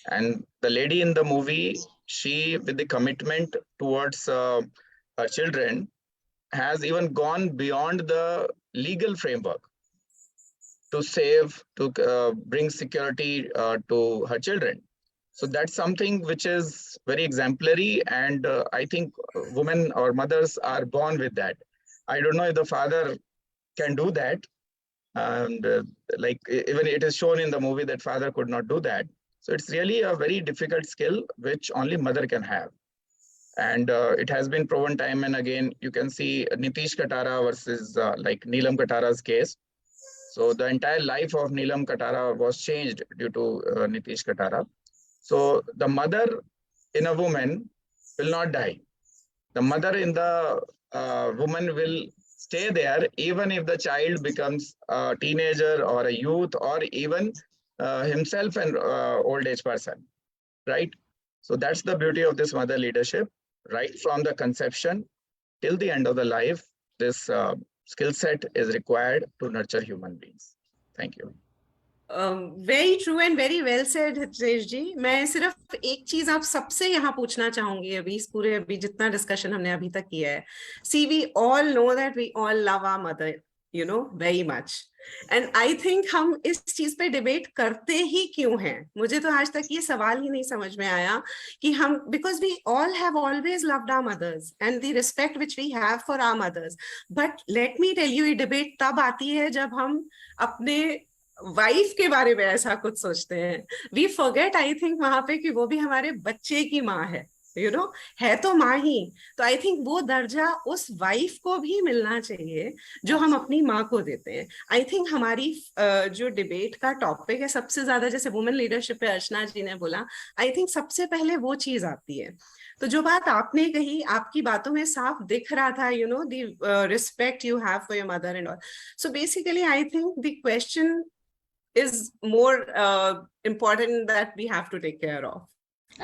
And the lady in the movie, she, with the commitment towards her children, has even gone beyond the legal framework to save, to bring security to her children. So that's something which is very exemplary, and I think women or mothers are born with that. I don't know if the father can do that, and like even it is shown in the movie that father could not do that. So it's really a very difficult skill which only mother can have. And it has been proven time and again. You can see Nitish Katara versus like Neelam Katara's case. So the entire life of Neelam Katara was changed due to Nitish Katara. So the mother in a woman will not die. The mother in the woman will stay there even if the child becomes a teenager or a youth or even himself an old age person, right? So that's the beauty of this mother leadership. Right from the conception till the end of the life, this skill set is required to nurture human beings. Thank you. Very true and very well said Hitesh ji. मैं सिर्फ एक चीज आप सबसे यहाँ पूछना चाहूंगी अभी इस पूरे अभी जितना डिस्कशन हमने अभी तक किया है. See we all know that we all love our mother, you know, very much. And I think हम इस चीज पे डिबेट करते ही क्यों हैं. मुझे तो आज तक ये सवाल ही नहीं समझ में आया कि हम, because we all have always loved our mothers and the respect which we have for our mothers. But let me tell you, ये डिबेट तब आती है जब हम अपने वाइफ के बारे में ऐसा कुछ सोचते हैं. वी फॉरगेट आई थिंक वहां पे कि वो भी हमारे बच्चे की माँ है, यू नो, है तो माँ ही. तो आई थिंक वो दर्जा उस वाइफ को भी मिलना चाहिए जो हम अपनी माँ को देते हैं. आई थिंक हमारी जो डिबेट का टॉपिक है सबसे ज्यादा, जैसे वुमेन लीडरशिप पे अर्चना जी ने बोला, आई थिंक सबसे पहले वो चीज आती है. तो जो बात आपने कही, आपकी बातों में साफ दिख रहा था, you know, the respect you have for your mother and all. So basically I think the question is more important that we have to take care of.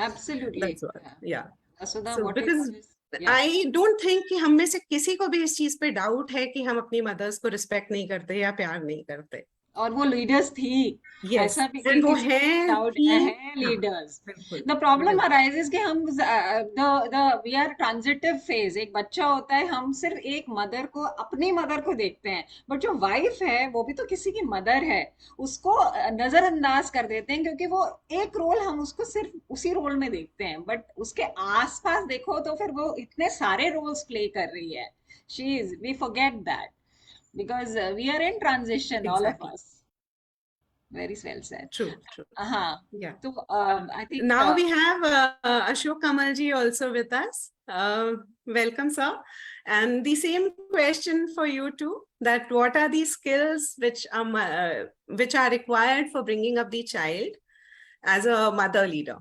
Absolutely. That's what, yeah. Asudha, So, what because is yeah. I don't think कि हम में से किसी को भी इस चीज पे डाउट है कि हम अपनी मदर्स को रिस्पेक्ट नहीं करते या प्यार नहीं करते. और वो लीडर्स थी. Yes. ऐसा भी And वो किसी हैं डाउट कि- है लीडर्स. बिल्कुल. द प्रॉब्लम अराइजेस कि हम वी आर ट्रांजिटिव फेज. एक बच्चा होता है, हम सिर्फ एक मदर को, अपनी मदर को देखते हैं, बट जो वाइफ है वो भी तो किसी की मदर है. उसको नजरअंदाज कर देते हैं क्योंकि वो एक रोल, हम उसको सिर्फ उसी रोल में देखते हैं, बट उसके आसपास देखो तो फिर वो इतने सारे रोल्स प्ले कर रही है. We forget that because we are in transition, all of Exactly. us. Very well said. True, true. Yeah. So I think Now we have Ashok Kamalji also with us. Welcome, sir. And the same question for you too, that what are the skills which are required for bringing up the child as a mother leader?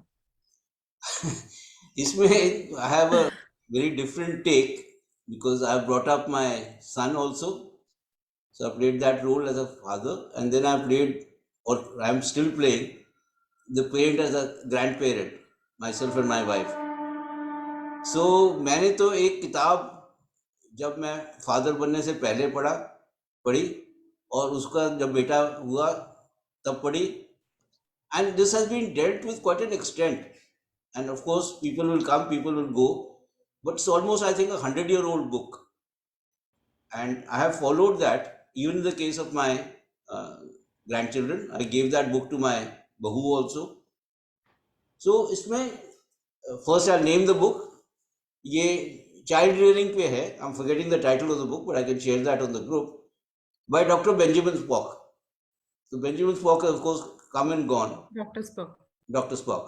इसमें I have a very different take because I brought up my son also. So I played that role as a father, and then I played, or I'm still playing, the parent as a grandparent, myself and my wife. So मैंने तो एक किताब जब मैं father बनने से पहले पढ़ी और उसका जब बेटा हुआ तब पढ़ी, and this has been dealt with quite an extent. And of course, people will come, people will go, but it's almost, I think, 100-year-old book. And I have followed that. Even in the case of my grandchildren, I gave that book to my bahu also. So इसमें first I'll name the book. ये child rearing पे है. I'm forgetting the title of the book, but I can share that on the group. By Dr. Benjamin Spock. So Benjamin Spock has of course come and gone. Dr. Spock. Dr. Spock.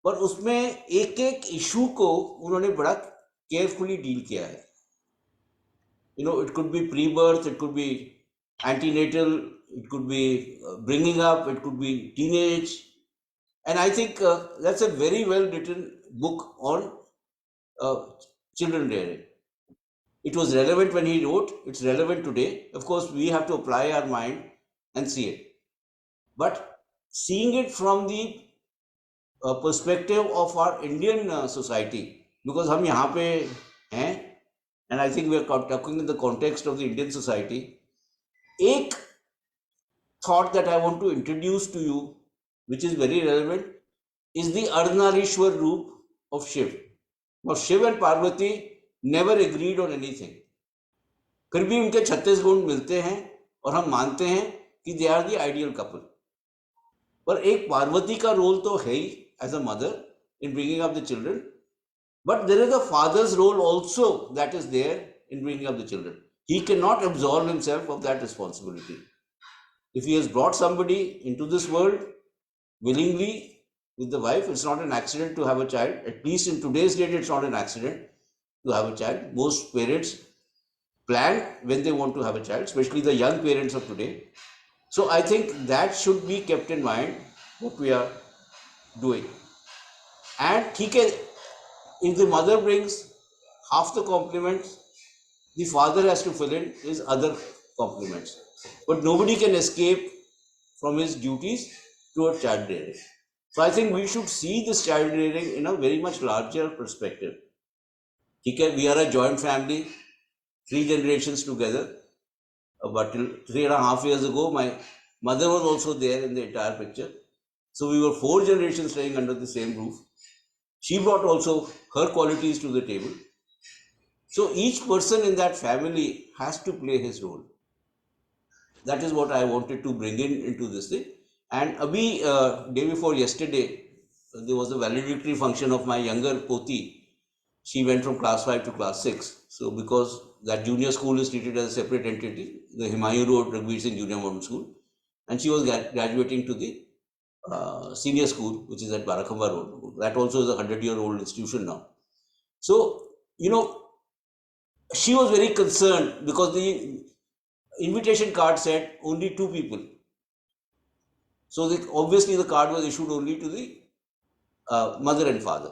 पर उसमें एक issue को उन्होंने बड़ा carefully deal किया है. You know, it could be pre-birth, it could be antenatal, it could be bringing up, it could be teenage, and I think that's a very well written book on children rearing. It was relevant when he wrote, it's relevant today. Of course, we have to apply our mind and see it, but seeing it from the perspective of our Indian society, because हम यहाँ पे हैं, and I think we are talking in the context of the Indian society. एक thought that I want to introduce to you, which is very relevant, is the Ardhanarishwar roop of Shiv. Now, Shiv and Parvati never agreed on anything. फिर भी उनके 36 गुण मिलते हैं और हम मानते हैं कि they are the ideal couple. पर एक पार्वती का रोल तो है ही as a mother in bringing up the children, but there is a father's role also that is there in bringing up the children. He cannot absolve himself of that responsibility. If he has brought somebody into this world willingly with the wife, it's not an accident to have a child. At least in today's date, it's not an accident to have a child. Most parents plan when they want to have a child, especially the young parents of today. So I think that should be kept in mind what we are doing. And ठीक है, if the mother brings half the compliments, the father has to fill in his other compliments. But nobody can escape from his duties toward child rearing. So I think we should see this child rearing in a very much larger perspective. Okay, we are a joint family, 3 generations together. About 3.5 years ago, my mother was also there in the entire picture. So we were 4 generations staying under the same roof. She brought also her qualities to the table. So each person in that family has to play his role. That is what I wanted to bring into this thing. And abhi, day before yesterday, there was a valedictory function of my younger poti. She went from class 5 to class 6. So because that junior school is treated as a separate entity, the Himayu Road Raghuveer Singh Junior Modern School, and she was graduating to the senior school, which is at Barakhamba Road. That also is a 100-year-old institution now. So, you know, she was very concerned because the invitation card said only 2 people. So obviously the card was issued only to the mother and father.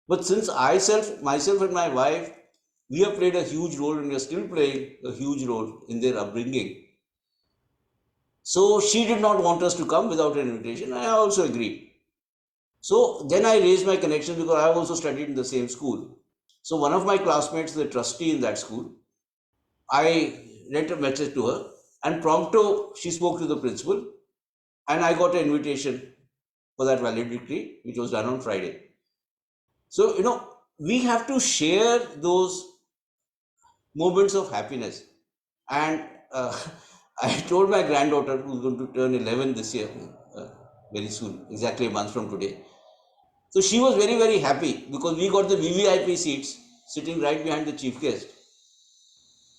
But since myself and my wife, we have played a huge role and we are still playing a huge role in their upbringing. So she did not want us to come without an invitation. I also agreed. So then I raised my connection because I have also studied in the same school. So one of my classmates, the trustee in that school, I wrote a message to her, and prompto she spoke to the principal, and I got an invitation for that valedictory, which was done on Friday. So, you know, we have to share those moments of happiness. And I told my granddaughter, who's going to turn 11 this year, very soon, exactly a month from today. So she was very, very happy because we got the VVIP seats sitting right behind the chief guest.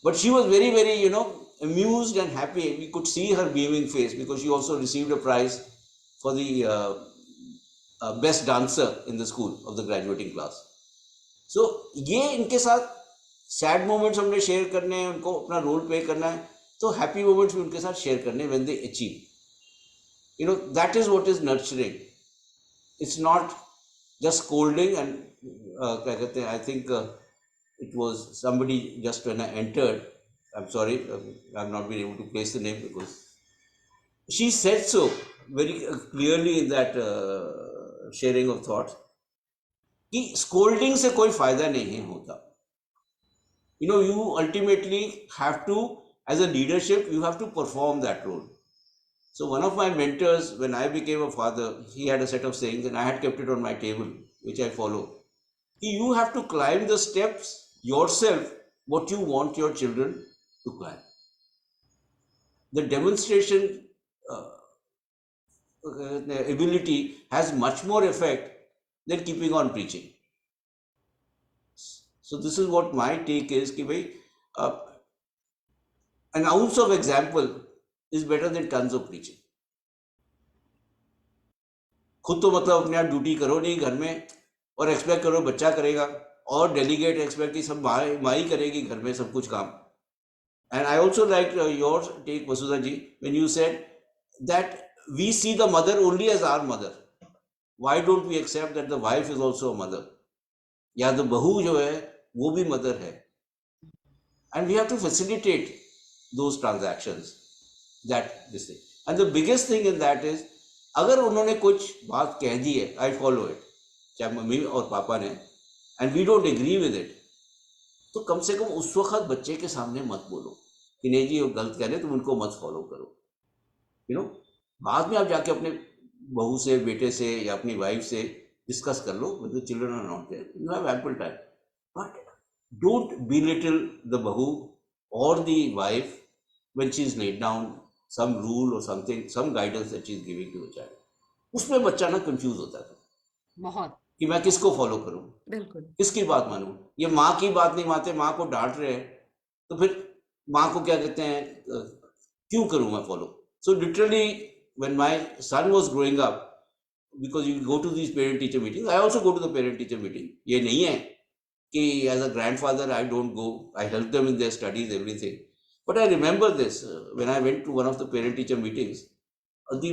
But she was very, very, you know, amused and happy. We could see her beaming face because she also received a prize for the best dancer in the school of the graduating class. So ये इनके साथ sad moments हमने share करने हैं, उनको अपना role play करना है, तो हैप्पी मोमेंट्स भी उनके साथ शेयर करने when they achieve. You know, that is what is nurturing. It's not just scolding and क्या कहते हैं, I think it was somebody just when I entered, I'm sorry, I've not been able to place the name because she said so very clearly in that sharing of thoughts कि scolding से कोई फायदा नहीं होता. You know, you ultimately have to, as a leadership, you have to perform that role. So one of my mentors, when I became a father, he had a set of sayings and I had kept it on my table, which I follow. You have to climb the steps yourself, what you want your children to climb. The demonstration ability has much more effect than keeping on preaching. So this is what my take is, कि भाई an ounce of example is better than tons of preaching. खुद तो मतलब अपने आप duty करो नहीं घर में और एक्सपेक्ट करो बच्चा करेगा, और डेलीगेट एक्सपेक्ट कि सब माई करेगी घर में सब कुछ काम. And I also liked your take, Vasudha ji, when you said that we see the mother only as our mother. Why don't we accept that the wife is also a mother? या the बहू जो है वो भी mother है. And we have to facilitate those transactions, that this thing. And the biggest thing in that is, अगर उन्होंने कुछ बात कह दी है, I follow it, चाहे मम्मी और पापा ने, and we don't agree with it, तो कम से कम उस वक्त बच्चे के सामने मत बोलो कि नहीं जी वो गलत कह रहे, तुम उनको मत फॉलो करो. यू नो, बाद में आप जाके अपने बहू से, बेटे से या अपनी वाइफ से डिस्कस कर लो, when the children are not there, you have ample time. But don't belittle the bahu or the wife when she's laid down some rule or something, some guidance that she's giving to the child. उसमें बच्चा ना confuse होता था बहुत कि मैं किसको follow करूं, बिल्कुल किसकी बात मानूं. ये माँ की बात नहीं मानते, माँ को डांट रहे हैं, तो फिर माँ को क्या कहते हैं, क्यों करूं मैं follow. So literally when my son was growing up, because you go to these parent teacher meetings, I also go to the parent teacher meeting. ये नहीं है कि as a grandfather I don't go, I help them in their studies, everything. But I remember this when I went to one of the parent teacher meetings, the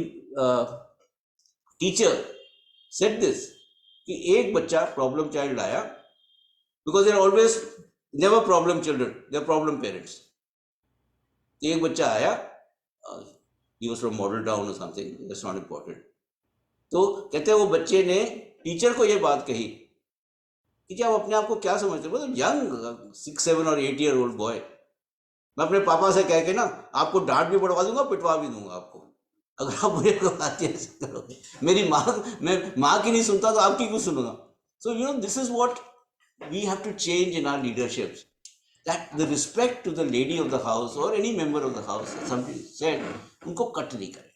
teacher said this कि एक बच्चा problem child आया, because there always never problem children, there problem parents. एक बच्चा आया, he was from Model Town और something, that's not important. तो कहते हैं वो बच्चे ने टीचर को ये बात कही कि क्या आप अपने आप को क्या समझते हो, मतलब यंग 6, 7 और 8 ईयर ओल्ड बॉय, मैं अपने पापा से कह के ना आपको डांट भी पड़वा दूंगा, पिटवा भी दूंगा आपको, अगर आप मुझे बात ऐसे करोगे. मेरी माँ, मैं माँ की नहीं सुनता तो आपकी क्यों सुनूंगा. So you know this is what we have to change in our leadership, that the respect to the lady of the house और any member of the house, something said, उनको कट नहीं करें.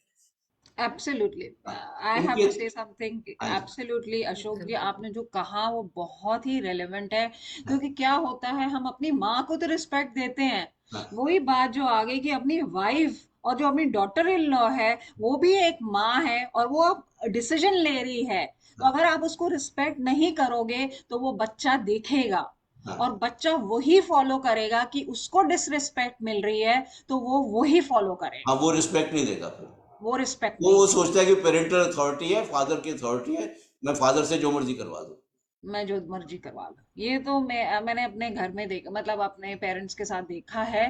Absolutely. I have उनकी to say something. हाँ जी, Absolutely, Ashok जी, आपने जो कहा वो बहुत ही रेलेवेंट है, हाँ, क्योंकि क्या होता है, हम अपनी माँ को तो रिस्पेक्ट देते हैं, हाँ, वही बात जो आ गई कि अपनी वाइफ और जो अपनी डॉटर इन लॉ है, वो भी एक माँ है और वो अब डिसीजन ले रही है. तो हाँ, अगर आप उसको रिस्पेक्ट नहीं करोगे तो वो बच्चा देखेगा हाँ, और बच्चा वही फॉलो करेगा कि उसको डिसरिस्पेक्ट मिल रही है, तो वो वही फॉलो करेगा, हाँ, वो रिस्पेक्ट नहीं देगा फिर. वो रिस्पेक्ट वो नहीं वो देगा. सोचता है कि पेरेंटल अथॉरिटी है, फादर की अथॉरिटी है, मैं फादर से जो मर्जी करवा दूं. मैं जो मर्जी करवा लूं. ये तो मैंने अपने घर में देखा, मतलब अपने पेरेंट्स के साथ देखा है.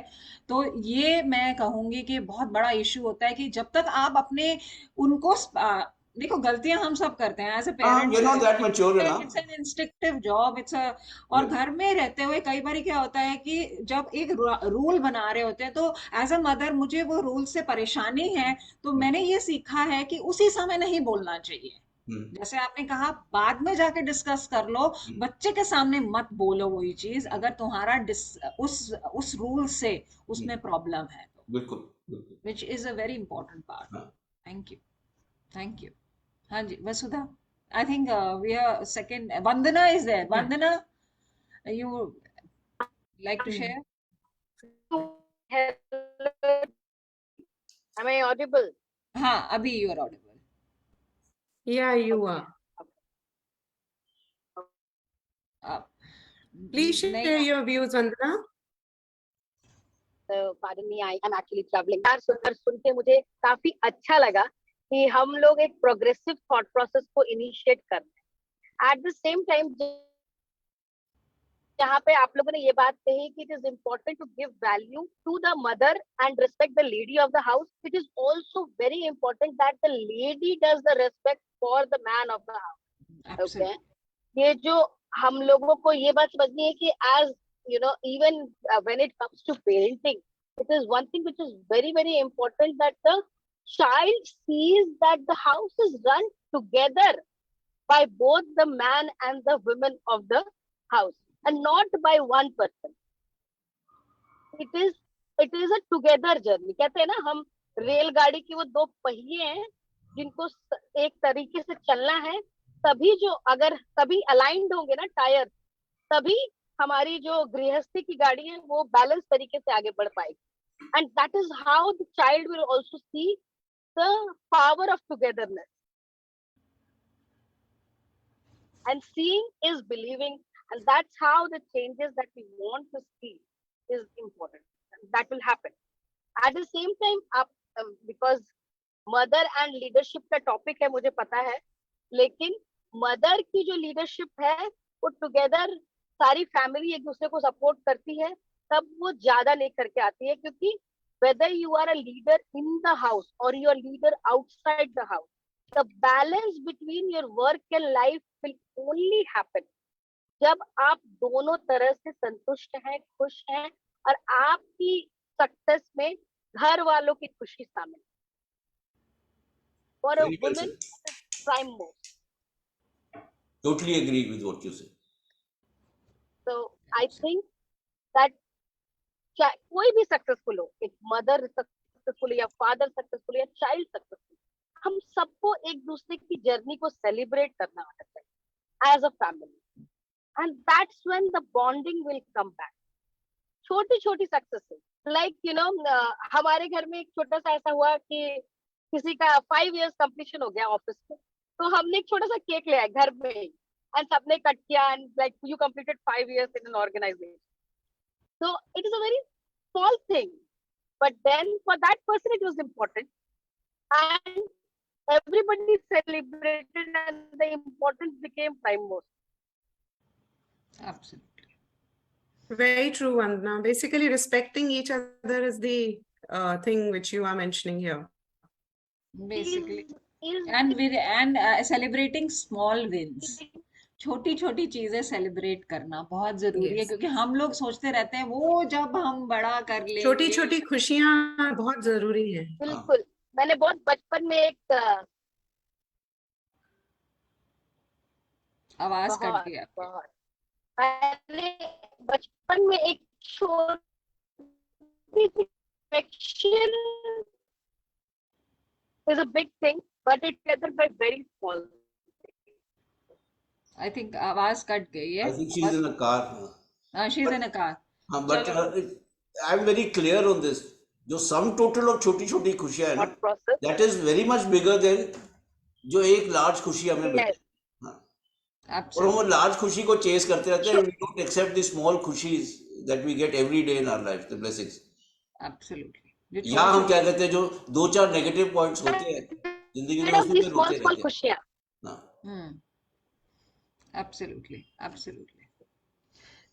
तो ये मैं कहूंगी कि बहुत बड़ा इशू होता है कि जब तक आप अपने उनको देखो, गलतियां हम सब करते हैं एज ए हाँ, we parents. Are not that mature है ना. It's an instinctive job, it's a. और घर में रहते हुए कई बार क्या होता है कि जब एक रूल बना रहे होते हैं, तो एज अ मदर मुझे वो रूल से परेशानी है, तो मैंने ये सीखा है कि उसी समय नहीं बोलना चाहिए. हम्म, जैसे आपने कहा, बाद में जाके डिस्कस कर लो, हम्म, बच्चे के सामने मत बोलो वही चीज, अगर तुम्हारा उस रूल से हम्म, उसमें प्रॉब्लम है तो, बिल्कुल बिल्कुल. Which is a very important part. हाँ. Thank you. Thank you. हाँ जी, Vasudha. I think we are second. Vandana is there. Yeah. Vandana, you like to share? Am I audible? हाँ, अभी you are audible. Yeah, you Okay. are. Please नहीं. share your views, Vandana. So, pardon me, I am actually traveling. यार सुनकर सुन के मुझे काफी अच्छा लगा कि हम लोग एक प्रोग्रेसिव थॉट प्रोसेस को इनिशिएट कर रहे हैं. एट द सेम टाइम जहाँ पे आप लोगों ने ये बात कही कि it is important to give value to the mother and respect the lady of the house, it is also very important that the lady does the respect for the man of the house. Okay, ये जो हम लोगों को ये बात समझनी है कि as you know, even when it comes to parenting, it is one thing which is very, very important that the child sees that the house is run together by both the man and the women of the house and not by one person. It is a together journey. कहते हैं ना, हम रेलगाड़ी की वो दो पहिए हैं जिनको एक तरीके से चलना है, तभी जो अगर सभी अलाइंड होंगे ना टायर, तभी हमारी जो गृहस्थी की गाड़ी है वो बैलेंस तरीके से आगे बढ़ पाएगी. And that is how the child will also see the power of togetherness. And seeing is believing, and that's how the changes that we want to see is important. That will happen. At the same time आप because mother and leadership का topic है, मुझे पता है, लेकिन mother की जो leadership है वो टुगेदर सारी फैमिली एक दूसरे को सपोर्ट करती है, तब वो ज्यादा नहीं करके आती है. क्योंकि whether you are a leader in the house or you are leader outside the house, the balance between your work and life will only happen जब आप दोनों तरह से संतुष्ट हैं, खुश हैं, और आपकी सक्सेस में घर वालों की खुशी शामिल. For a Very well woman, said. it is prime most. Totally agree with what you said. So I think that कोई भी सक्सेसफुल हो, एक मदर सक्सेसफुल या फादर सक्सेसफुल या चाइल्ड सक्सेसफुल, हम सबको एक दूसरे की जर्नी को सेलिब्रेट करना आना चाहिए as a family, and that's when the bonding will come back. छोटी छोटी सक्सेसेस, लाइक हमारे घर में एक छोटा सा ऐसा हुआ कि किसी का 5 years कंप्लीशन हो गया ऑफिस में, तो हमने एक छोटा सा केक ले आए घर में एंड सबने कट किया, and like you completed 5 years in an organization. So it is a very small thing, but then for that person it was important, and everybody celebrated, and the importance became prime most. Absolutely. Very true, Vandana. Basically, respecting each other is the thing which you are mentioning here. Basically. Is And celebrating small wins. छोटी छोटी चीजें celebrate करना बहुत जरूरी है, Yes. क्योंकि हम लोग सोचते रहते हैं वो जब हम बड़ा कर छोटी लेंगे. छोटी खुशियां बहुत जरूरी है. बिल्कुल. मैंने बहुत बचपन में एक आवाज कट बहुत गई आपकी. बहुत मैंने बचपन में एक छोटी सी affection is a big thing, but it's gathered by very small. I think आवाज कट गई है. I think she's in a car. She is in a car. But I'm very clear on this. जो sum total of छोटी छोटी खुशियां है ना, Thought process. that is very much bigger than जो एक large खुशी हमें मिलती Yes. है. हाँ. और हम large खुशी को chase करते रहते हैं. We don't accept the small Khushi's that we get every day in our life, the blessings. Absolutely. या हम क्या कहते हैं, जो 2-4 नेगेटिव पॉइंट्स होते हैं जिंदगी में, उसी पे रोते रहते हैं. खुशियां. हाँ. Absolutely absolutely.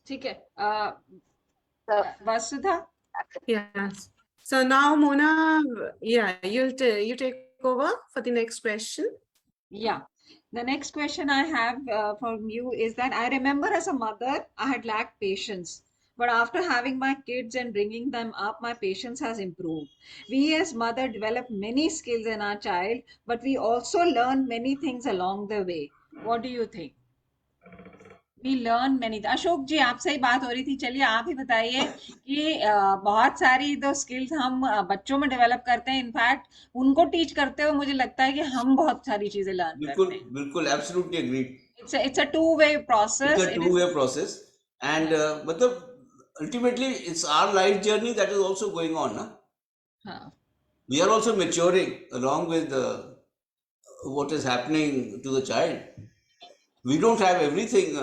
ठीक है. वसुधा. Yes. So now, Mona, yeah, you take over for the next question. Yeah. The next question I have from you is that I remember as a mother, I had lacked patience. But after having my kids and bringing them up, my patience has improved. We as mother develop many skills in our child, but we also learn many things along the way. What do you think? We learn many. Ashok जी, आपसे ही बात हो रही थी. चलिए आप ही बताइए कि बहुत सारी तो स्किल्स हम बच्चों में डेवलप करते हैं. इनफैक्ट उनको टीच करते हुए मुझे लगता है कि हम बहुत सारी चीजें लर्न करते हैं. बिल्कुल absolutely agreed. It's a two-way process. It's a two-way process, and मतलब ultimately it's our life journey that is also going on, na? हाँ. We are also maturing along with what is happening to the child. We don't have everything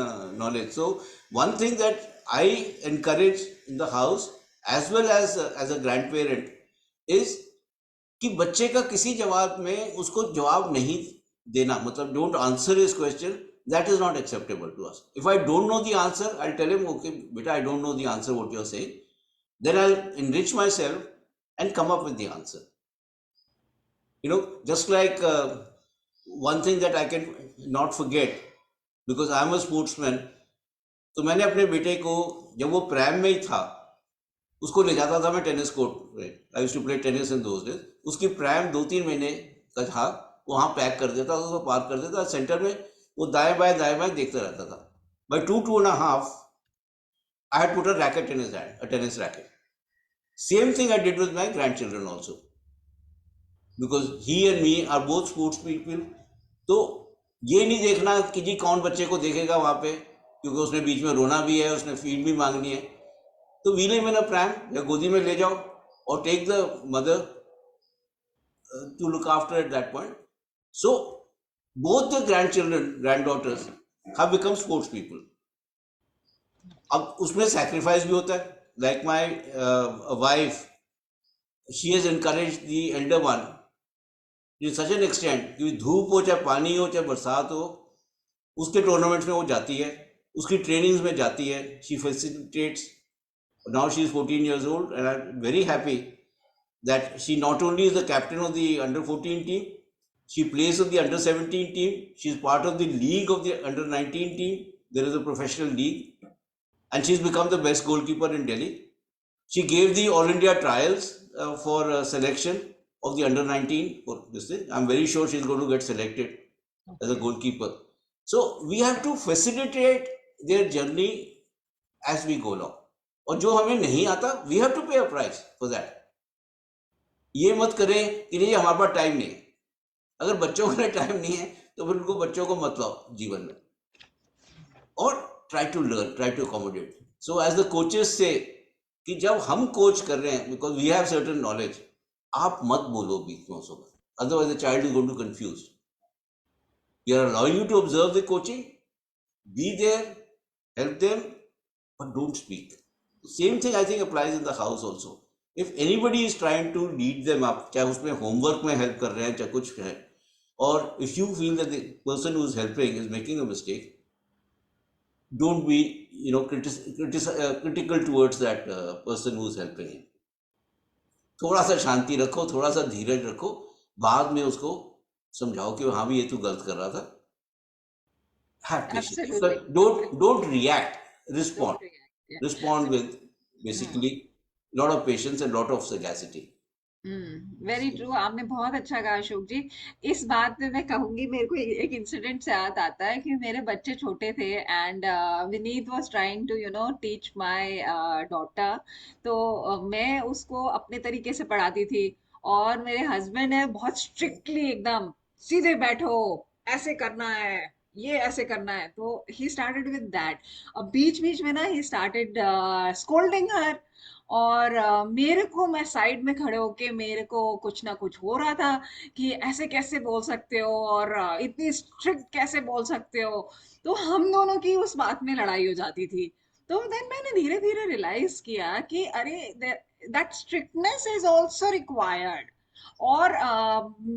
knowledge. So one thing that I encourage in the house as well as a grandparent is कि बच्चे का किसी जवाब में उसको जवाब नहीं देना, मतलब don't answer his question. That is not acceptable to us. If I don't know the answer, I'll tell him, okay, beta, I don't know the answer what you're saying. Then I'll enrich myself and come up with the answer. You know, just like one thing that I can not forget, because I'm a sportsman, तो मैंने अपने बेटे को जब वो prime में ही था उसको ले जाता था मैं tennis court. I used to play tennis in those days. उसकी प्राइम 2-3 महीने का था, वहाँ पैक कर देता था, उसको पार्क कर देता. सेंटर में वो दाएं बाएं देखता रहता था. By 2.5 I had put a racket in his hand, a tennis racket. Same thing I did with my grandchildren also, because he and me are both sports people. तो ये नहीं देखना कि जी कौन बच्चे को देखेगा वहाँ पे, क्योंकि उसने बीच में रोना भी है, उसने फीड भी मांगनी है. तो wheel him in a pram या गोदी में ले जाओ और take the mother to look after at that point. So both the granddaughters have become sports people. अब उसमें sacrifice भी होता है. Like my wife, she has encouraged the elder one to such an extent कि धूप हो चाहे पानी हो चाहे बरसात हो, उसके टूर्नामेंट्स में वो जाती है, उसकी ट्रेनिंग्स में जाती है. She facilitates. Now she is 14 years old, and I'm very happy that she not only is the captain of the under 14 team, she plays with the under 17 team. She's part of the league of the under 19 team. There is a professional league, and she's become the best goalkeeper in Delhi. She gave the All India trials for selection of the under 19 for this thing. I'm very sure she's going to get selected as a goalkeeper. So we have to facilitate their journey as we go along. और जो हमें नहीं आता we have to पे a price for that. ये मत करें कि नहीं हमारे पास टाइम नहीं है। अगर बच्चों के लिए टाइम नहीं है तो फिर उनको बच्चों को मत लाओ जीवन में, और try to learn, try to accommodate. So as the coaches say कि जब हम कोच कर रहे हैं because we have certain knowledge, आप मत बोलो बीच में उसको, otherwise the child is going to confuse. We are allowing you to observe the coaching, be there, help them, but don't speak. The same thing I think applies in the house also. If anybody is trying to lead them up, चाहे उसमें homework में help कर रहे हैं चाहे कुछ है, or if you feel that the person who is helping is making a mistake, don't be critical towards that person who is helping him. थोड़ा सा शांति रखो, थोड़ा सा धीरज रखो, बाद में उसको समझाओ कि हाँ भी ये तू गलत कर रहा था। Have patience. Absolutely. Don't react. Respond. Don't react. Yeah. Respond with basically lot of patience and lot of sagacity. Very true. आपने बहुत अच्छा कहा अशोक जी। इस बात में मैं कहूंगी, मेरे को एक इंसिडेंट से याद आता है कि मेरे बच्चे छोटे थे and Vineet was trying to teach my daughter. तो मैं उसको अपने तरीके से पढ़ाती थी और मेरे हस्बैंड है बहुत स्ट्रिक्टली एकदम सीधे बैठो, ऐसे करना है, ये ऐसे करना है। तो ही स्टार्टेड विद दैट। अब बीच बीच में ना ही स्टार्टेड स्कोल्डिंग हर, और मेरे को, मैं साइड में खड़े होके मेरे को कुछ ना कुछ हो रहा था कि ऐसे कैसे बोल सकते हो और इतनी स्ट्रिक्ट कैसे बोल सकते हो। तो हम दोनों की उस बात में लड़ाई हो जाती थी। तो देन मैंने धीरे धीरे रियलाइज किया कि अरे that strictness is also required, और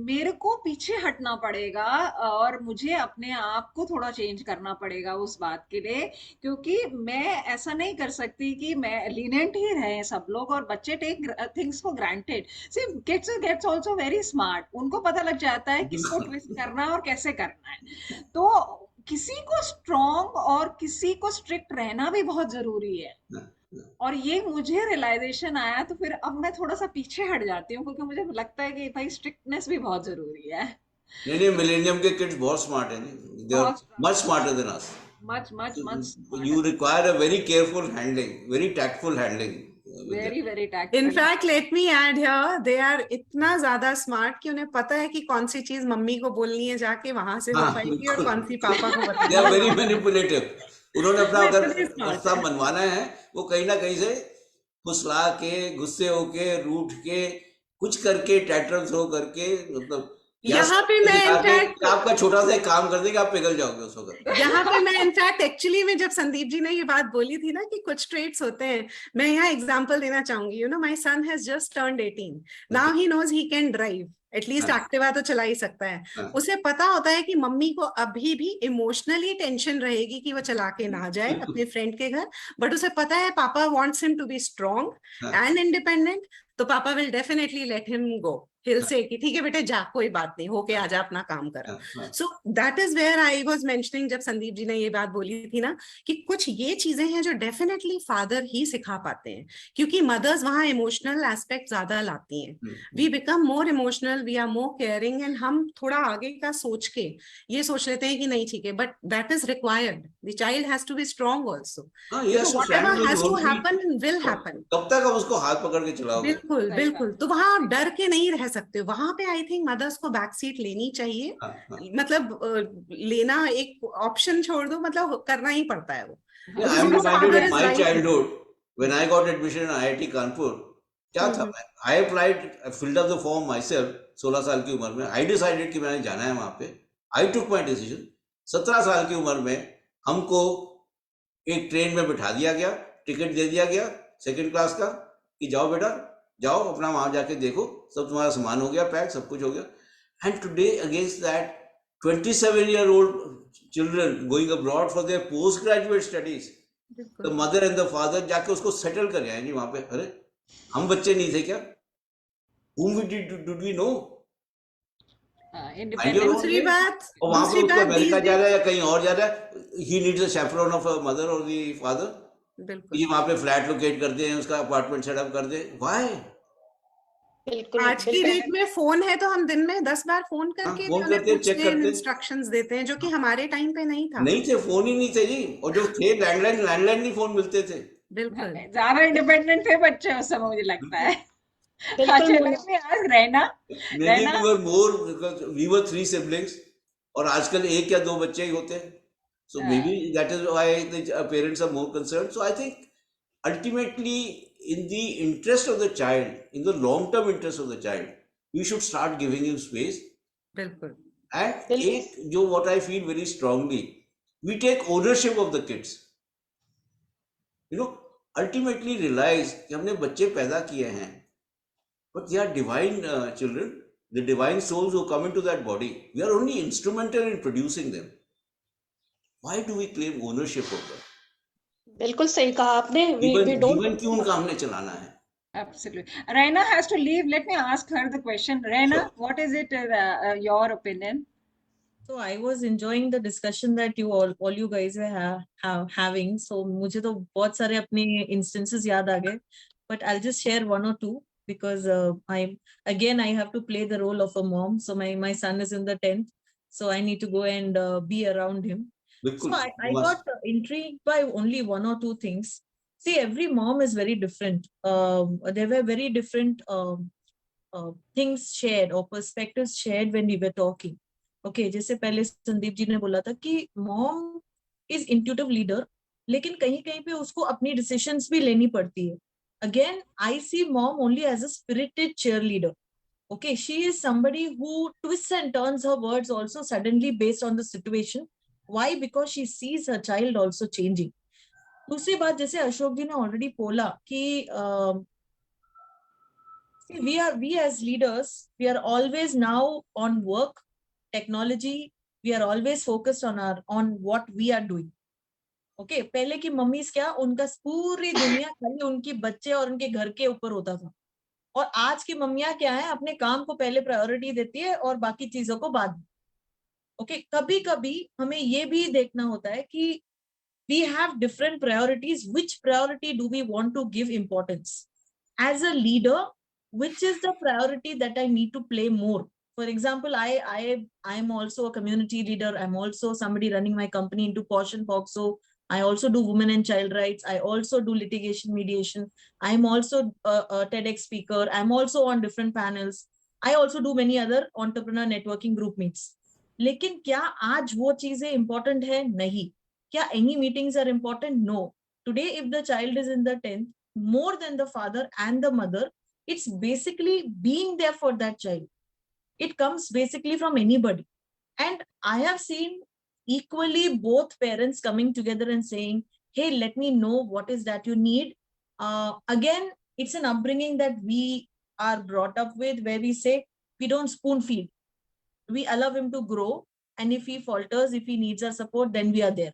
मेरे को पीछे हटना पड़ेगा और मुझे अपने आप को थोड़ा चेंज करना पड़ेगा उस बात के लिए, क्योंकि मैं ऐसा नहीं कर सकती कि मैं लीनेंट ही रहे सब लोग और बच्चे take things for granted. See kids gets also very smart, उनको पता लग जाता है किसको ट्विस्ट करना है और कैसे करना है। तो किसी को स्ट्रॉन्ग और किसी को स्ट्रिक्ट रहना भी बहुत जरूरी है, और ये मुझे रियलाइजेशन आया। तो फिर अब मैं थोड़ा सा पीछे हट जाती हूँ क्योंकि मुझे लगता है कि भाई स्ट्रिक्टनेस भी बहुत जरूरी है। नहीं, मिलेनियम के किड्स बहुत स्मार्ट हैं, they are much smarter than us. much You require a very careful handling, very tactful handling. very tactful. In fact, let me add here, they are इतना ज्यादा स्मार्ट कि उन्हें पता है कि कौन सी चीज मम्मी को बोलनी है जाके वहां से हो पाएगी और कौन सी पापा को बतानी है। They are very manipulative. उन्होंने अपना अगर रास्ता मनवाना है वो कहीं ना कहीं से फुसला के, गुस्से होके, रूठ के, कुछ करके, टैट्रल थ्रो करके, मतलब यहाँ पे मैं इनफैक्ट आपका छोटा सा एक काम कर देंगे, आप पिघल जाओगे उस वक्त। यहाँ पे मैं इनफैक्ट एक्चुअली में जब संदीप जी ने ये बात बोली थी ना कि कुछ ट्रेट्स होते हैं, मैं यहाँ एग्जांपल देना चाहूंगी। My son has just turned 18 now, he knows he can drive, at least Activa तो चला ही सकता है। उसे पता होता है कि मम्मी को अभी भी इमोशनली टेंशन रहेगी कि वो चला के ना जाए अपने फ्रेंड के घर, बट उसे पता है पापा wants him to be strong and independent, तो पापा will definitely let him go. हिल से कि ठीक है बेटे जा, कोई बात नहीं, होके आजा, अपना काम कर। So that is where I was mentioning, जब संदीप जी ने ये बात बोली थी ना कि कुछ ये चीजें हैं जो डेफिनेटली फादर ही सिखा पाते हैं, क्योंकि मदर्स वहाँ इमोशनल एस्पेक्ट ज्यादा लाती हैं। We become more emotional, we are more caring, and हम थोड़ा आगे का सोच के ये सोच लेते हैं कि नहीं ठीक है, but that is required. The child has to be strong also, whatever has to happen will happen. कब तक आप उसको हाथ पकड़ के चलाओगे? बिल्कुल बिल्कुल। तो वहां आप डर के नहीं रह सकते हो, वहां पे आई थिंक मदर्स को बैक सीट लेनी चाहिए। मतलब लेना एक ऑप्शन छोड़ दो, मतलब करना ही पड़ता है वो। I am reminded of my childhood when I got admission in IIT Kanpur. क्या था, I applied, I filled up the form myself 16 साल की उम्र में। I decided कि मैंने जाना है वहां पे। I took my decision। 17 साल की उम्र में हमको एक ट्रेन में बिठा दिया गया, टिकट दे दिया गया सेकंड क्लास का कि जाओ बेटा जाओ, अपना वहां जाके देखो, सब तुम्हारा सामान हो गया पैक, सब कुछ हो गया। And today against that 27-year-old children going abroad for their post graduate studies, the mother and the father जाके उसको सेटल कर आए जी वहां पे। अरे हम बच्चे नहीं थे क्या? whom did we know? दूसरी बात, और वहां पे उसको अमेरिका जा रहा है या कहीं और जा रहा है, he needs a chaperone of a mother or the father। ये वहां पे फ्लैट लोकेट कर दे, उसका अपार्टमेंट सेटअप कर दे। Why? आज की डेट में फोन है तो हम दिन में 10 बार फोन करके पूछते हैं, इंस्ट्रक्शंस देते हैं, जो कि हमारे टाइम पे नहीं था। नहीं थे, फोन ही नहीं थे जी। और जो थे लैंडलाइन नहीं फोन मिलते थे। बिल्कुल ज्यादा इंडिपेंडेंट थे बच्चे उस समय, मुझे लगता है. बिल्कुल अच्छा, Mona. let me ask Raina. Maybe we were more because we were three siblings, और आजकल एक या दो बच्चे ही होते हैं. So maybe that is why the parents are more concerned. So I think ultimately, in the interest of the child, in the long-term interest of the child, we should start giving him space. बिल्कुल And बिल्कुल. एक जो what I feel very strongly, we take ownership of the kids. You know, ultimately realize कि हमने बच्चे पैदा किए हैं, but they are divine children, the divine souls who come into that body. We are only instrumental in producing them. Why do we claim ownership of them? बिल्कुल सही कहा आपने. we don't. जीवन क्यों उनका हमने चलाना है? Absolutely. Raina has to leave. Let me ask her the question. Raina, Sure. what is it, your opinion? So I was enjoying the discussion that you all you guys were having. So मुझे तो बहुत सारे अपने instances याद आ गए, but I'll just share one or two because I have to play the role of a mom. So my son is in the 10th, so I need to go and be around him. So बिल्कुल, I got intrigued by only one or two things. See, every mom is very different. There were very different things shared or perspectives shared when we were talking. Okay, जैसे पहले संदीप जी ने बोला था कि mom is intuitive leader, लेकिन कहीं कहीं पे उसको अपनी decisions भी लेनी पड़ती है. Again, I see mom only as a spirited cheerleader. Okay, she is somebody who twists and turns her words also suddenly based on the situation. Why? Because she sees her child also changing. दूसरी बात, जैसे अशोक जी ने already बोला कि we as leaders, we are always now on work, technology, we are always focused on what we are doing. Okay, पहले की mummies क्या, उनका पूरी दुनिया खाली उनकी बच्चे और उनके घर के ऊपर होता था, और आज की मम्मियां क्या है, अपने काम को पहले प्रायोरिटी देती है और बाकी चीजों को बाद में. ओके, कभी कभी हमें ये भी देखना होता है कि we have different priorities. Which priority do we want to give importance? As a leader, which is the priority that I need to play more? For example, I am also a community leader. I'm also somebody running my company into Posh and Pog. So I also do women and child rights. I also do litigation mediation. I'm also a TEDx speaker. I'm also on different panels. I also do many other entrepreneur networking group meets. लेकिन क्या आज वो चीजें important है? नहीं. क्या any meetings are important? No. Today, if the child is in the 10th, more than the father and the mother, it's basically being there for that child. It comes basically from anybody. And I have seen equally both parents coming together and saying, hey, let me know what is that you need. Again, it's an upbringing that we are brought up with, where we say we don't spoon feed. We allow him to grow. And if he falters, if he needs our support, then we are there.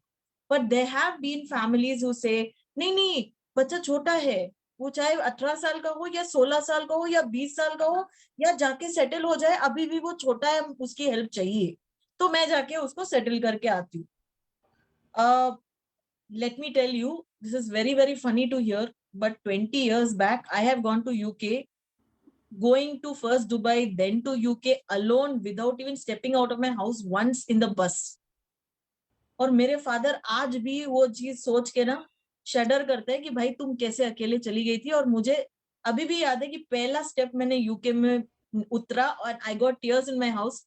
But there have been families who say, नहीं, बच्चा छोटा है, वो चाहे 18 साल का हो या 16 साल का हो या 20 साल का हो या जाके सेटल हो जाए, अभी भी वो छोटा है, उसकी हेल्प चाहिए, तो मैं जाके उसको सेटल करके आती हूँ. Let me tell you, this is very, very funny to hear, but 20 years back, I have gone to UK, going to first Dubai, then to UK alone without even stepping out of my house once in the bus. और मेरे father आज भी वो चीज सोच के ना शडर करते हैं कि भाई तुम कैसे अकेले चली गई थी. और मुझे अभी भी याद है कि पहला स्टेप मैंने यूके में उतरा और I got tears in my house,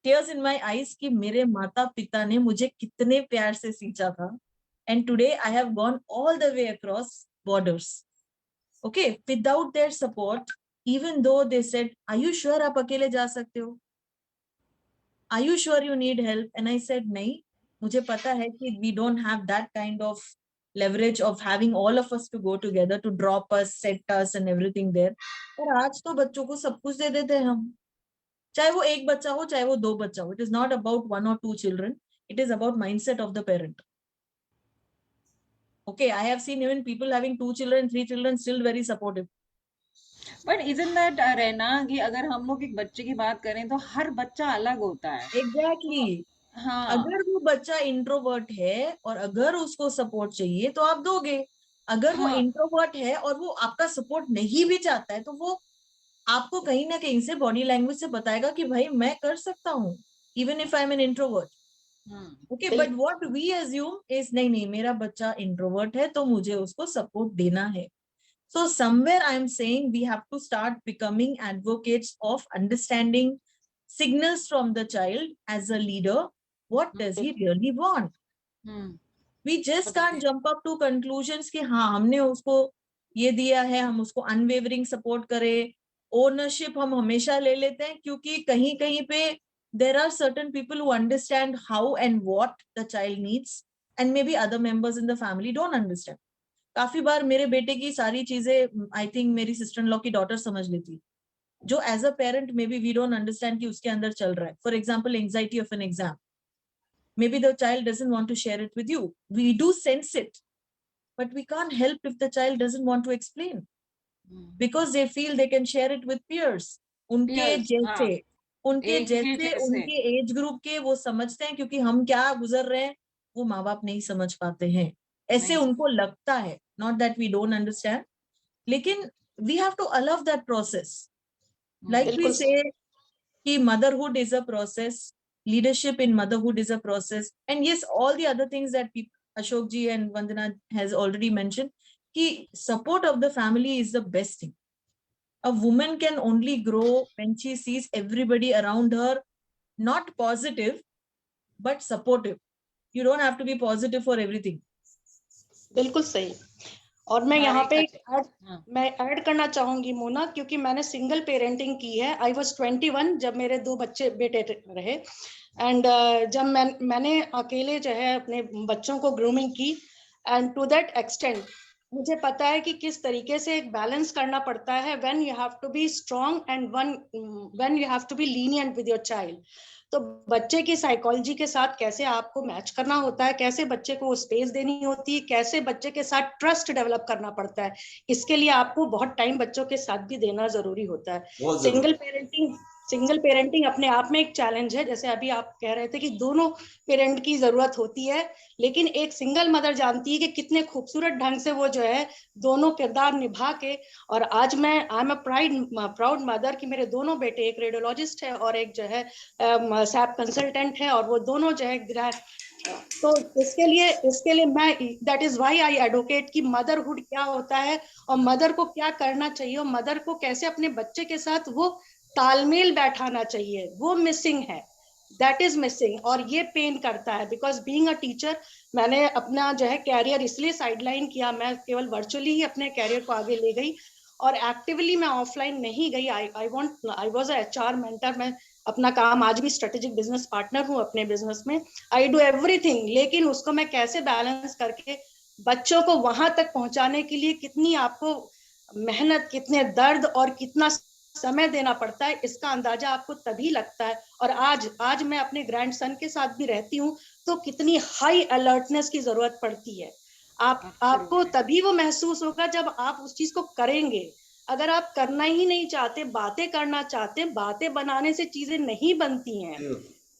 tears in my eyes कि मेरे माता पिता ने मुझे कितने प्यार से सींचा था. And today I have gone all the way across borders. Okay, without their support, even though they said are you sure आप अकेले जा सकते हो, are you sure you need help, and I said नहीं, मुझे पता है कि we don't have that kind of leverage of having all of us to go together to drop us, set us and everything there. और आज तो बच्चों को सब कुछ दे देते हैं हम, चाहे वो एक बच्चा हो चाहे वो दो बच्चा हो. It is not about one or two children. It is about mindset of the parent. Okay, I have seen even people having 2 children, 3 children still very supportive. But isn't that रहना कि अगर हम लोग एक बच्चे की बात करें तो हर बच्चा अलग होता है. Exactly. हाँ. अगर वो बच्चा इंट्रोवर्ट है और अगर उसको सपोर्ट चाहिए तो आप दोगे. अगर वो हाँ. इंट्रोवर्ट है और वो आपका सपोर्ट नहीं भी चाहता है तो वो आपको कहीं ना कहीं से बॉडी लैंग्वेज से बताएगा कि भाई मैं कर सकता हूँ, even if I am an introvert. Okay, but what we assume is नहीं मेरा बच्चा इंट्रोवर्ट है तो मुझे उसको सपोर्ट देना है. So somewhere I'm saying we have to start becoming advocates of understanding signals from the child as a leader. What does he really want? We just can't jump up to conclusions कि हाँ हमने उसको ये दिया है, हम उसको unwavering support करें. ओनरशिप हम हमेशा ले लेते हैं क्योंकि कहीं कहीं पे there are certain people who understand how and what the child needs and maybe other members in the family don't understand. काफी बार मेरे बेटे की सारी चीजें आई थिंक मेरी सिस्टर इन लॉ की डॉटर समझ लेती, जो as a parent maybe we don't understand कि उसके अंदर चल रहा है. For example anxiety of an exam, maybe the child doesn't want to share it with you, we do sense it, but we can't help if the child doesn't want to explain because they feel they can share it with peers. उनके जैसे उनके age group के वो समझते हैं, क्योंकि हम क्या गुजर रहे हैं वो माँ बाप नहीं समझ पाते हैं, ऐसे उनको लगता है. Not that we don't understand, लेकिन we have to allow that process. Like we say कि motherhood is a process, leadership in motherhood is a process, and yes, all the other things that Ashok ji and Vandana has already mentioned, कि support of the family is the best thing. A woman can only grow when she sees everybody around her not positive but supportive. You don't have to be positive for everything. बिल्कुल सही. और मैं यहाँ पे मैं add करना चाहूंगी मोना, क्योंकि मैंने सिंगल पेरेंटिंग की है. आई वाज 21 जब मेरे 2 बेटे रहे, एंड जब मैंने अकेले जो है अपने बच्चों को ग्रूमिंग की, एंड टू दैट एक्सटेंट मुझे पता है कि किस तरीके से एक बैलेंस करना पड़ता है when you have to be strong and when you have to be lenient with your child. तो बच्चे की साइकोलॉजी के साथ कैसे आपको मैच करना होता है, कैसे बच्चे को स्पेस देनी होती है, कैसे बच्चे के साथ ट्रस्ट डेवलप करना पड़ता है, इसके लिए आपको बहुत टाइम बच्चों के साथ भी देना जरूरी होता है. सिंगल पेरेंटिंग अपने आप में एक चैलेंज है, जैसे अभी आप कह रहे थे कि दोनों पेरेंट की जरूरत होती है, लेकिन एक सिंगल मदर जानती है कि कितने खूबसूरत ढंग से वो जो है दोनों किरदार निभा के. और आज मैं आई एम अ प्राउड मदर कि मेरे दोनों बेटे, एक रेडियोलॉजिस्ट है और एक जो है सैप कंसल्टेंट है, और वो दोनों जो है तो इसके लिए मैं that is why I advocate कि मदरहुड क्या होता है और मदर को क्या करना चाहिए और मदर को कैसे अपने बच्चे के साथ वो तालमेल बैठाना चाहिए, वो मिसिंग है, दैट इज मिसिंग. और ये पेन करता है बिकॉज बीइंग अ टीचर मैंने अपना जो है कैरियर इसलिए साइडलाइन किया, मैं केवल वर्चुअली ही अपने कैरियर को आगे ले गई और एक्टिवली मैं ऑफलाइन नहीं गई. I was a HR mentor, मैं अपना काम आज भी स्ट्रेटेजिक बिजनेस पार्टनर हूँ अपने बिजनेस में, आई डू एवरीथिंग, लेकिन उसको मैं कैसे बैलेंस करके बच्चों को वहां तक पहुंचाने के लिए कितनी आपको मेहनत, कितने दर्द और कितना समय देना पड़ता है, इसका अंदाजा आपको तभी लगता है. और आज मैं अपने ग्रैंडसन के साथ भी रहती हूँ तो कितनी हाई अलर्टनेस की जरूरत पड़ती है. आपको तभी वो महसूस होगा जब आप उस चीज को करेंगे. अगर आप करना ही नहीं चाहते, बातें करना चाहते, बातें बनाने से चीजें नहीं बनती हैं.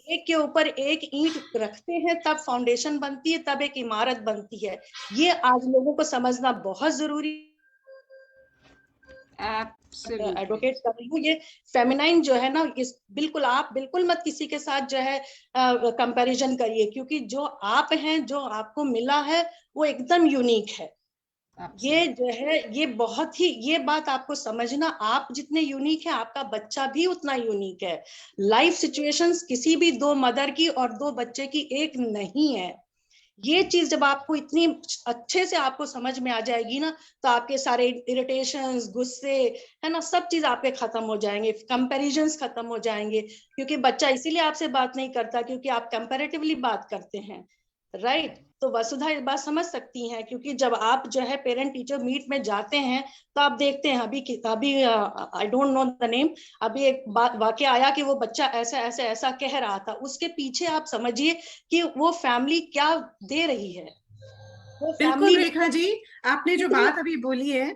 एक के ऊपर एक ईंट रखते हैं तब फाउंडेशन बनती है, तब एक इमारत बनती है. ये आज लोगों को समझना बहुत जरूरी एडवोकेट कर रही हूँ. ये फेमिनाइन जो है ना, इस आप बिल्कुल मत किसी के साथ जो है कंपैरिजन करिए, क्योंकि जो आप हैं, जो आपको मिला है वो एकदम यूनिक है. ये जो है ये बहुत ही, ये बात आपको समझना, आप जितने यूनिक है आपका बच्चा भी उतना यूनिक है. लाइफ सिचुएशंस किसी भी 2 मदर की और 2 बच्चे की एक नहीं है. ये चीज जब आपको इतनी अच्छे से आपको समझ में आ जाएगी ना, तो आपके सारे इरिटेशंस, गुस्से है ना, सब चीज आपके खत्म हो जाएंगे, कंपैरिजंस खत्म हो जाएंगे. क्योंकि बच्चा इसीलिए आपसे बात नहीं करता क्योंकि आप कंपैरेटिवली बात करते हैं, राइट. तो वसुधा इस बात समझ सकती हैं, क्योंकि जब आप जो है पेरेंट टीचर मीट में जाते हैं तो आप देखते हैं, अभी I don't know the name, अभी एक बात वाकया आया कि वो बच्चा ऐसा कह रहा था, उसके पीछे आप समझिए कि वो फैमिली क्या दे रही है. वो बिल्कुल रेखा जी, आपने जो बात अभी बोली है,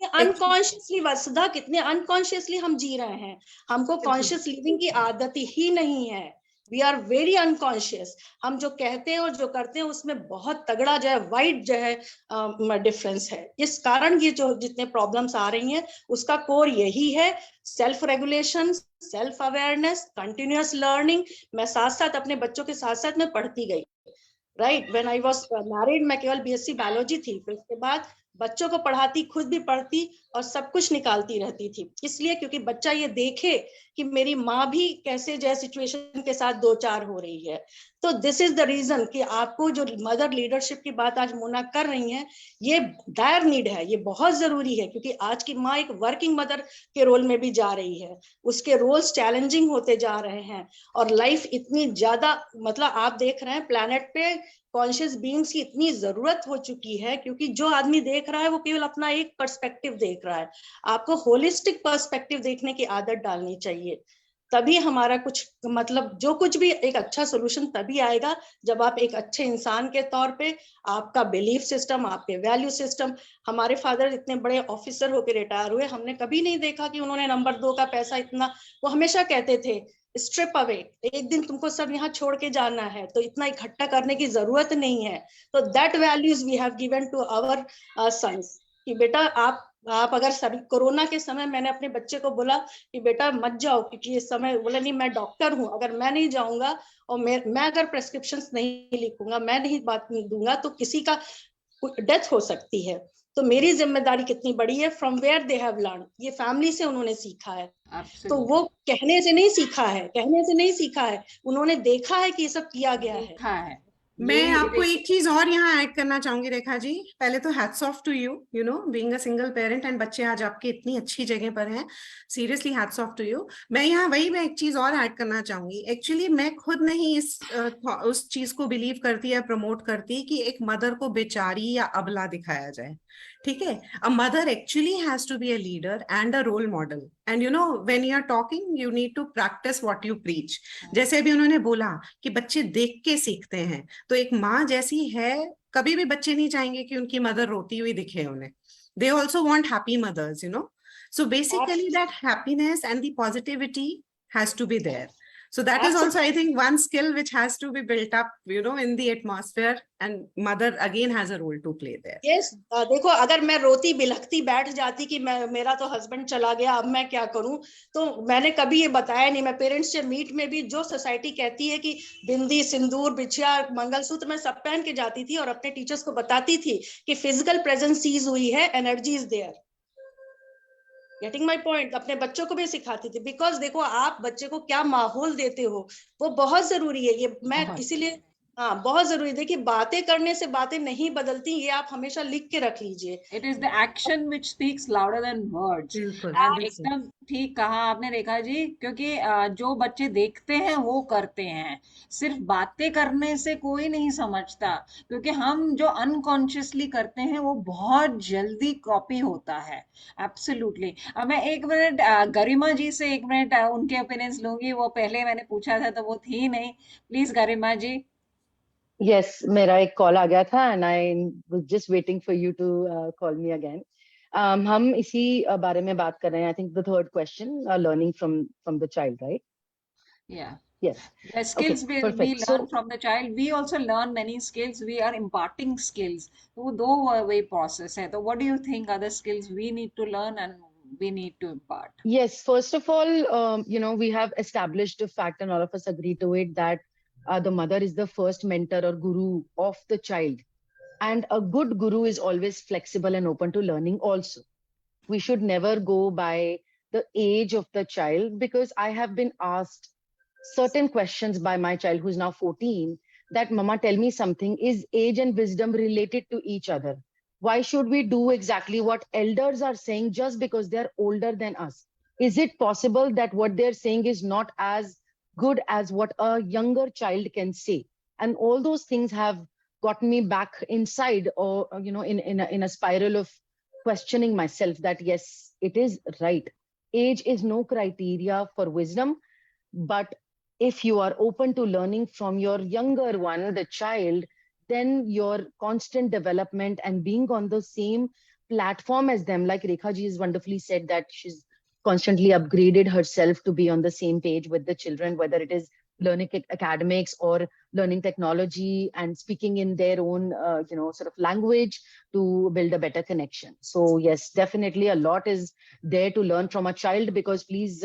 अनकॉन्शियसली वसुधा, कितने अनकॉन्शियसली हम जी रहे हैं, हमको कॉन्शियस लिविंग की आदत ही नहीं है. We are very unconscious. हम जो कहते हैं और जो करते हैं उसमें बहुत तगड़ा जो है वाइड जो है डिफरेंस है। इस कारण ये जो जितने प्रॉब्लम्स आ रही हैं उसका कोर यही है, self regulation, self awareness, continuous learning. मैं साथ साथ अपने बच्चों के साथ साथ मैं पढ़ती गई, right. When I was married मैं केवल बीएससी बायोलॉजी थी, फिर उसके बाद बच्चों को पढ़ाती, खुद भी पढ़ती और सब कुछ निकालती रहती थी। इसलिए क्योंकि बच्चा ये देखे कि मेरी माँ भी कैसे जो सिचुएशन के साथ दो चार हो रही है। तो दिस इज द रीजन कि आपको जो मदर लीडरशिप की बात आज मोना कर रही हैं, ये डायर नीड है, ये बहुत जरूरी है, क्योंकि आज की माँ एक वर्किंग मदर के रोल में भी जा रही है, उसके रोल्स चैलेंजिंग होते जा रहे हैं और लाइफ इतनी ज्यादा, मतलब आप देख रहे हैं प्लैनेट पे कॉन्शियस बीइंग्स की इतनी जरूरत हो चुकी है, क्योंकि जो आदमी देख रहा है वो केवल अपना एक पर्सपेक्टिव देख रहा है। आपको होलिस्टिक पर्सपेक्टिव देखने की आदत डालनी चाहिए, तभी हमारा कुछ मतलब जो कुछ भी एक अच्छा सोल्यूशन तभी आएगा जब आप एक अच्छे इंसान के तौर पे आपका बिलीफ सिस्टम, आपके वैल्यू सिस्टम। हमारे फादर इतने बड़े ऑफिसर होकर रिटायर हुए, हमने कभी नहीं देखा कि उन्होंने नंबर 2 का पैसा इतना, वो हमेशा कहते थे स्ट्रिप अवे, एक दिन तुमको सब यहाँ छोड़ के जाना है, तो इतना इकट्ठा करने की जरूरत नहीं है। तो that values we have given to our sons कि बेटा आप अगर सभी कोरोना के समय मैंने अपने बच्चे को बोला कि बेटा मत जाओ, क्योंकि इस समय बोला नहीं मैं डॉक्टर हूँ, अगर मैं नहीं जाऊंगा और मैं अगर प्रेस्क्रिप्शन नहीं लिखूंगा, मैं नहीं बात नहीं दूंगा, तो किसी का डेथ हो सकती है। तो मेरी जिम्मेदारी कितनी बड़ी है, from where they have learn, ये फैमिली से उन्होंने सीखा है। तो वो कहने से नहीं सीखा है, कहने से नहीं सीखा है, उन्होंने देखा है कि ये सब किया गया है। मैं आपको एक चीज और यहाँ ऐड करना चाहूंगी रेखा जी। पहले तो hats off to you, you know, being a single parent and बच्चे आज आपके इतनी अच्छी जगह पर हैं, seriously hats off to you. मैं यहाँ मैं एक चीज और ऐड करना चाहूंगी। एक्चुअली मैं खुद नहीं उस चीज को बिलीव करती या प्रमोट करती कि एक मदर को बेचारी या अबला दिखाया जाए, ठीक है। A mother actually has to be a leader and a role model, and you know when you are talking you need to practice what you preach. जैसे अभी उन्होंने बोला कि बच्चे देख के सीखते हैं, तो एक माँ जैसी है, कभी भी बच्चे नहीं चाहेंगे कि उनकी मदर रोती हुई दिखे उन्हें। They also want happy mothers, you know. So basically that happiness and the positivity has to be there. So that is also, I think, one skill which has to be built up, you know, in the atmosphere, and mother again has a role to play there. Yes, देखो अगर मैं रोती बिलखती बैठ जाती कि मेरा तो husband चला गया, अब मैं क्या करूं, तो मैंने कभी ये बताया नहीं। मैं पेरेंट्स से मीट में भी जो सोसाइटी कहती है कि बिंदी, सिंदूर, बिछिया, मंगलसूत्र, मैं सब पहन के जाती थी और अपने टीचर्स को बताती थी कि फिजिकल प्रेजेंस सीज हुई है, energy is there. Getting my point. अपने बच्चों को भी सिखाती थी, बिकॉज देखो आप बच्चे को क्या माहौल देते हो वो बहुत जरूरी है। ये मैं इसीलिए, हाँ बहुत जरूरी। देखिए बातें करने से बातें नहीं बदलती, ये आप हमेशा लिख के रख लीजिए। It is the action which speaks louder than words. एकदम ठीक कहा आपने रेखा जी, क्योंकि जो बच्चे देखते हैं वो करते हैं। सिर्फ बातें करने से कोई नहीं समझता, क्योंकि हम जो अनकॉन्शियसली करते हैं वो बहुत जल्दी कॉपी होता है। एब्सोल्युटली। अब मैं एक मिनट गरिमा जी से एक मिनट उनके ओपिनियंस लूंगी। वो पहले मैंने पूछा था तो वो थी नहीं। Please Garima ji. यस, मेरा एक कॉल आ गया था and I was just waiting for you to call me again. हम इसी बारे में बात कर रहे हैं। I think the third question, learning from the child, right? Yeah. Yes. The skills Okay, we perfect. learn from the child, we also learn many skills. We are imparting skills. वो दो way process है। तो what do you think are the skills we need to learn and we need to impart? Yes, first of all, we have established a fact and all of us agree to it that the mother is the first mentor or guru of the child. And a good guru is always flexible and open to learning also. We should never go by the age of the child, because I have been asked certain questions by my child who's now 14 that, Mama, tell me something. Is age and wisdom related to each other? Why should we do exactly what elders are saying just because they're older than us? Is it possible that what they're saying is not as good as what a younger child can say? And all those things have gotten me back inside, or in a spiral of questioning myself that yes, it is right. Age is no criteria for wisdom, but if you are open to learning from your younger one, the child, then your constant development and being on the same platform as them, like Rekha ji has wonderfully said that she's constantly upgraded herself to be on the same page with the children, whether it is learning academics or learning technology and speaking in their own, sort of language to build a better connection. So yes, definitely a lot is there to learn from a child, because please,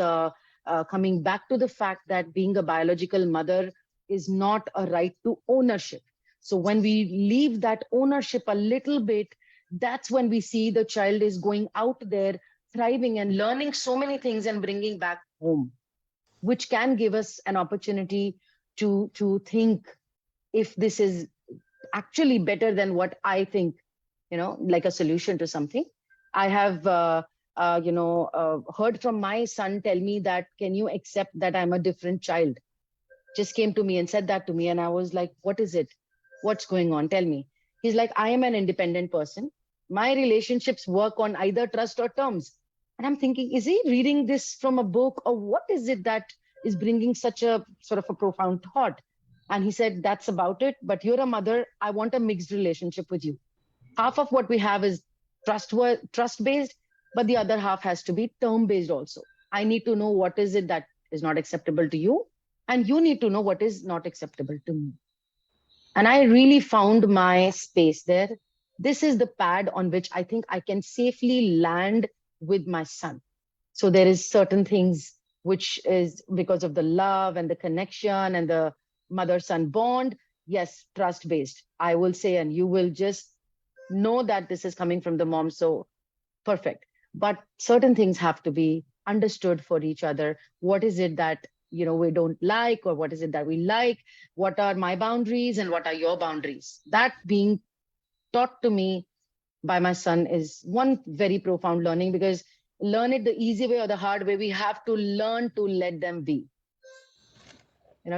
coming back to the fact that being a biological mother is not a right to ownership. So when we leave that ownership a little bit, that's when we see the child is going out there, thriving and learning so many things and bringing back home, which can give us an opportunity to think if this is actually better than what I think, like a solution to something. I have, heard from my son tell me that, can you accept that I'm a different child? Just came to me and said that to me. And I was like, what is it? What's going on? Tell me. He's like, I am an independent person. My relationships work on either trust or terms. And I'm thinking, is he reading this from a book, or what is it that is bringing such a sort of a profound thought? And he said, that's about it. But you're a mother. I want a mixed relationship with you. Half of what we have is trust based, but the other half has to be term based also. I need to know what is it that is not acceptable to you, and you need to know what is not acceptable to me. And I really found my space there. This is the pad on which I think I can safely land with my son. So there is certain things which is because of the love and the connection and the mother-son bond. Yes, trust-based, I will say, and you will just know that this is coming from the mom. So perfect. But certain things have to be understood for each other. What is it that we don't like, or what is it that we like? What are my boundaries and what are your boundaries? That being taught to me by my son is one very profound learning, because learn it the easy way or the hard way, we have to learn to let them be,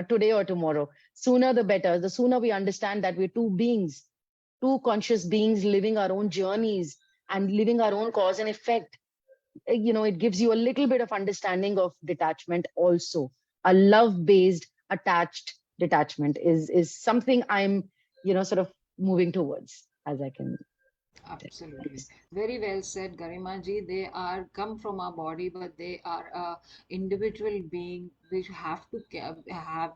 today or tomorrow. Sooner the better. The sooner we understand that we're two beings, two conscious beings living our own journeys and living our own cause and effect. It gives you a little bit of understanding of detachment also. A love-based attached detachment is something I'm, sort of moving towards, as I can. Absolutely. Very well said, Garima ji. They are come from our body, but they are a individual being which have to have,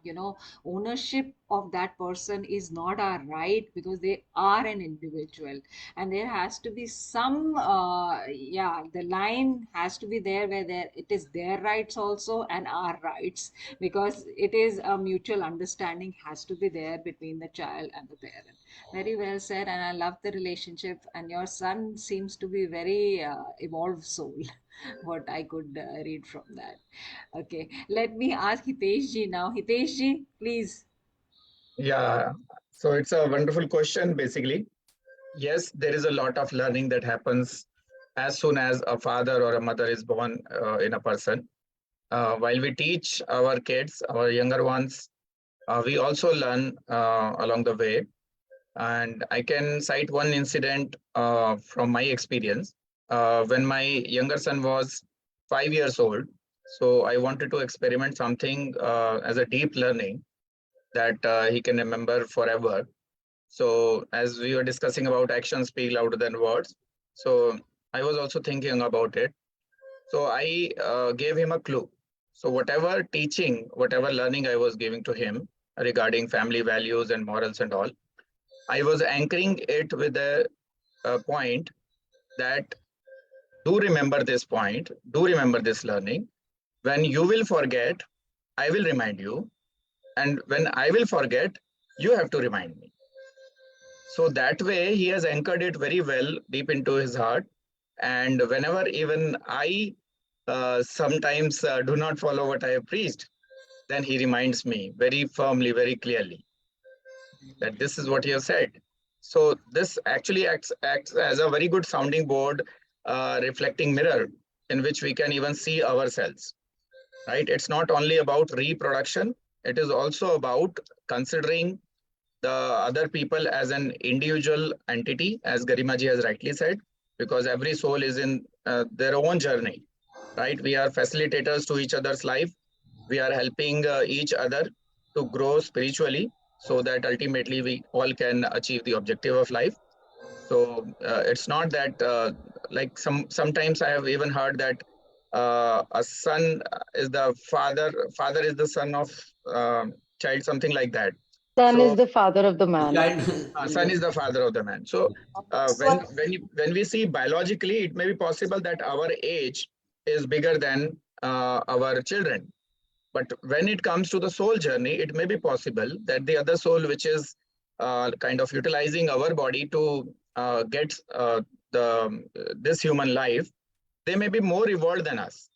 ownership of that person is not our right, because they are an individual. And there has to be some, the line has to be there where it is their rights also and our rights, because it is a mutual understanding has to be there between the child and the parent. Very well said, and I love the relationship. And your son seems to be very evolved soul, what I could read from that. Okay, let me ask Hitesh ji now. Hitesh ji, please. Yeah, so it's a wonderful question, basically. Yes, there is a lot of learning that happens as soon as a father or a mother is born in a person. While we teach our kids, our younger ones, we also learn along the way. And I can cite one incident from my experience. When my younger son was 5 years old, so I wanted to experiment something as a deep learning that he can remember forever. So as we were discussing about actions speak louder than words, so I was also thinking about it. So I gave him a clue. So whatever teaching, whatever learning I was giving to him regarding family values and morals and all, I was anchoring it with a point that do remember this point, do remember this learning. When you will forget, I will remind you. And when I will forget, you have to remind me. So that way, he has anchored it very well deep into his heart. And whenever even I sometimes do not follow what I have preached, then he reminds me very firmly, very clearly that this is what he has said. So this actually acts as a very good sounding board, reflecting mirror in which we can even see ourselves, right? It's not only about reproduction. It is also about considering the other people as an individual entity, as Garimaji has rightly said, because every soul is in their own journey, right? We are facilitators to each other's life. We are helping each other to grow spiritually, so that ultimately we all can achieve the objective of life. So it's not that like sometimes I have even heard that a son is the father is the son of child, something like that. Son So is the father of the man. son is the father of the man. So when we see biologically, it may be possible that our age is bigger than our children. But when it comes to the soul journey, it may be possible that the other soul, which is kind of utilizing our body to get this human life, they may be more evolved than us,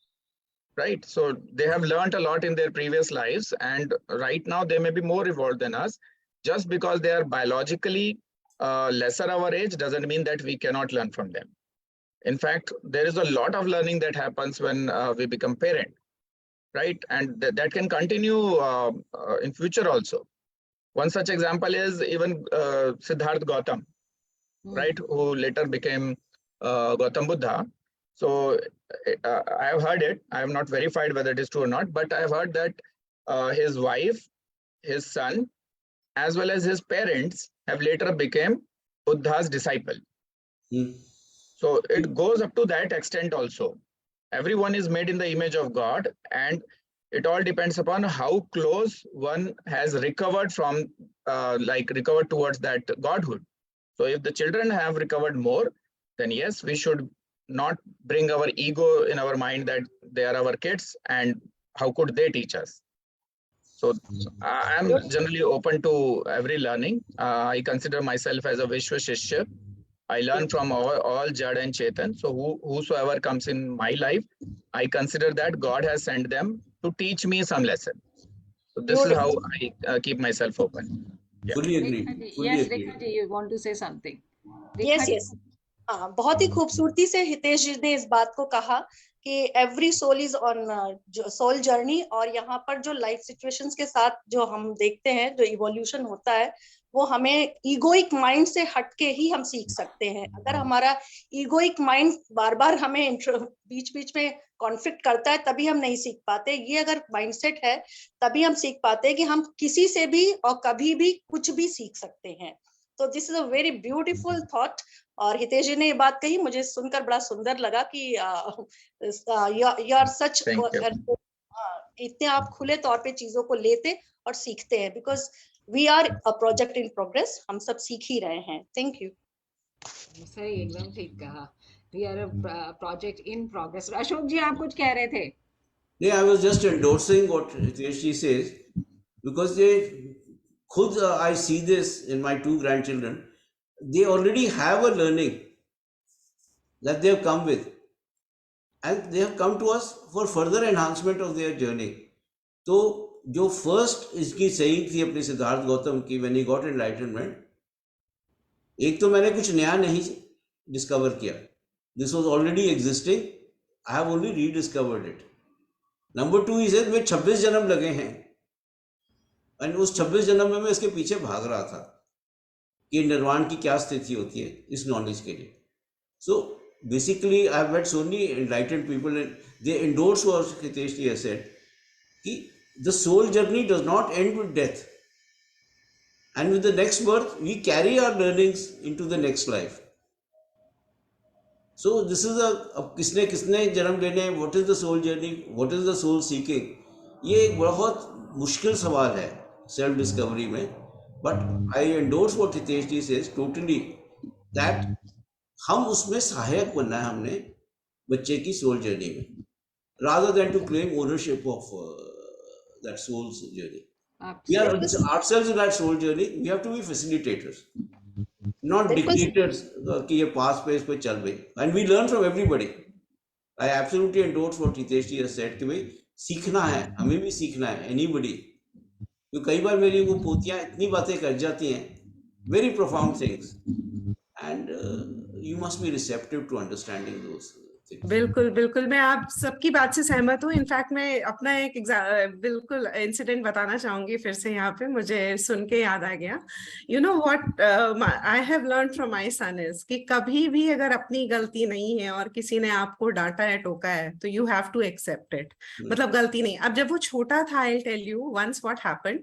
right? So they have learned a lot in their previous lives, and right now they may be more evolved than us. Just because they are biologically lesser our age doesn't mean that we cannot learn from them. In fact, there is a lot of learning that happens when we become parent, right? And that can continue in future also. One such example is even Siddharth Gautam, right, who later became Gautam Buddha. So I have heard it. I have not verified whether it is true or not, but I have heard that his wife, his son, as well as his parents have later become Buddha's disciple. So it goes up to that extent also. Everyone is made in the image of God, and it all depends upon how close one has recovered from, recovered towards that godhood. So if the children have recovered more, then yes, we should not bring our ego in our mind that they are our kids and how could they teach us. So I am generally open to every learning. I consider myself as a Vishwa Shishya. I learn from all Jad and Chetan. So whosoever comes in my life, I consider that God has sent them to teach me some lesson. So this is how I keep myself open. Yeah. Fully agree. Yes, Rekha ji, you want to say something? Yes, yes. हाँ, बहुत ही खूबसूरती से हितेश जी ने इस बात को कहा कि every soul is on soul journey, और यहाँ पर जो लाइफ सिचुएशंस के साथ जो हम देखते हैं, जो इवोल्यूशन होता है, वो हमें ईगोइक माइंड से हटके ही हम सीख सकते हैं. अगर हमारा ईगोइक माइंड बार बार हमें बीच बीच में कॉन्फ्लिक्ट करता है, तभी हम नहीं सीख पाते. ये अगर माइंडसेट है, तभी हम सीख पाते हैं कि हम किसी से भी और कभी भी कुछ भी सीख सकते हैं. तो this is a very beautiful thought. और हितेश जी ने ये बात कही, मुझे सुनकर बड़ा सुंदर लगा कि यू आर सच, इतने आप खुले तौर पे चीजों को लेते और सीखते हैं, because we are a project in progress. हम सब सीख ही रहे हैं. Thank you. सही, एकदम ठीक कहा. We are a project in progress. Ashok ji, आप कुछ कह रहे थे? Yeah, I was just endorsing what Hitesh says, because I see this in my two grandchildren. They already have a learning that they have come with, and they have come to us for further enhancement of their journey. तो जो first इसकी saying थी अपने सिद्धार्थ गौतम की, when he got enlightenment, एक तो मैंने कुछ नया नहीं डिस्कवर किया. This was already existing. I have only rediscovered it. Number 2, he said, मैं 26 जन्म लगे हैं, और उस 26 जन्म में मैं इसके पीछे भाग रहा था कि निर्वाण की क्या स्थिति होती है इस नॉलेज के लिए. So basically I have met so many enlightened people, and they endorse what Hitesh ji has said, कि the soul journey does not end with death, and with the next birth we carry our learnings into the next life. So this is अब किसने किसने जन्म लेने हैं, what is the soul journey, what is the soul seeking, ये एक बहुत मुश्किल सवाल है सेल्फ डिस्कवरी में. But I endorse what Hitesh ji says totally, that हम उसमें सहायक बनना है हमने बच्चे की सोल जर्नी में, rather than to claim ownership of that soul's journey. We are ourselves in that soul journey. We have to be facilitators, not dictators कि ये पास पे इस पे चल रही. And we learn from everybody. I absolutely endorse what Hitesh ji has said कि भाई सीखना है, हमें भी सीखना है, anybody. तो कई बार मेरी वो पोतियां इतनी बातें कर जाती हैं, very profound things, and you must be receptive to understanding those things. बिल्कुल बिल्कुल, मैं आप सबकी बात से सहमत हूँ. इनफैक्ट मैं अपना एक बिल्कुल इंसिडेंट बताना चाहूंगी फिर से यहाँ पे, मुझे सुन के याद आ गया. You know what I have learn from my son is कि कभी भी अगर अपनी गलती नहीं है और किसी ने आपको डांटा है, टोका है, तो you have to accept it. मतलब गलती नहीं. अब जब वो छोटा था, I will tell you once what happened.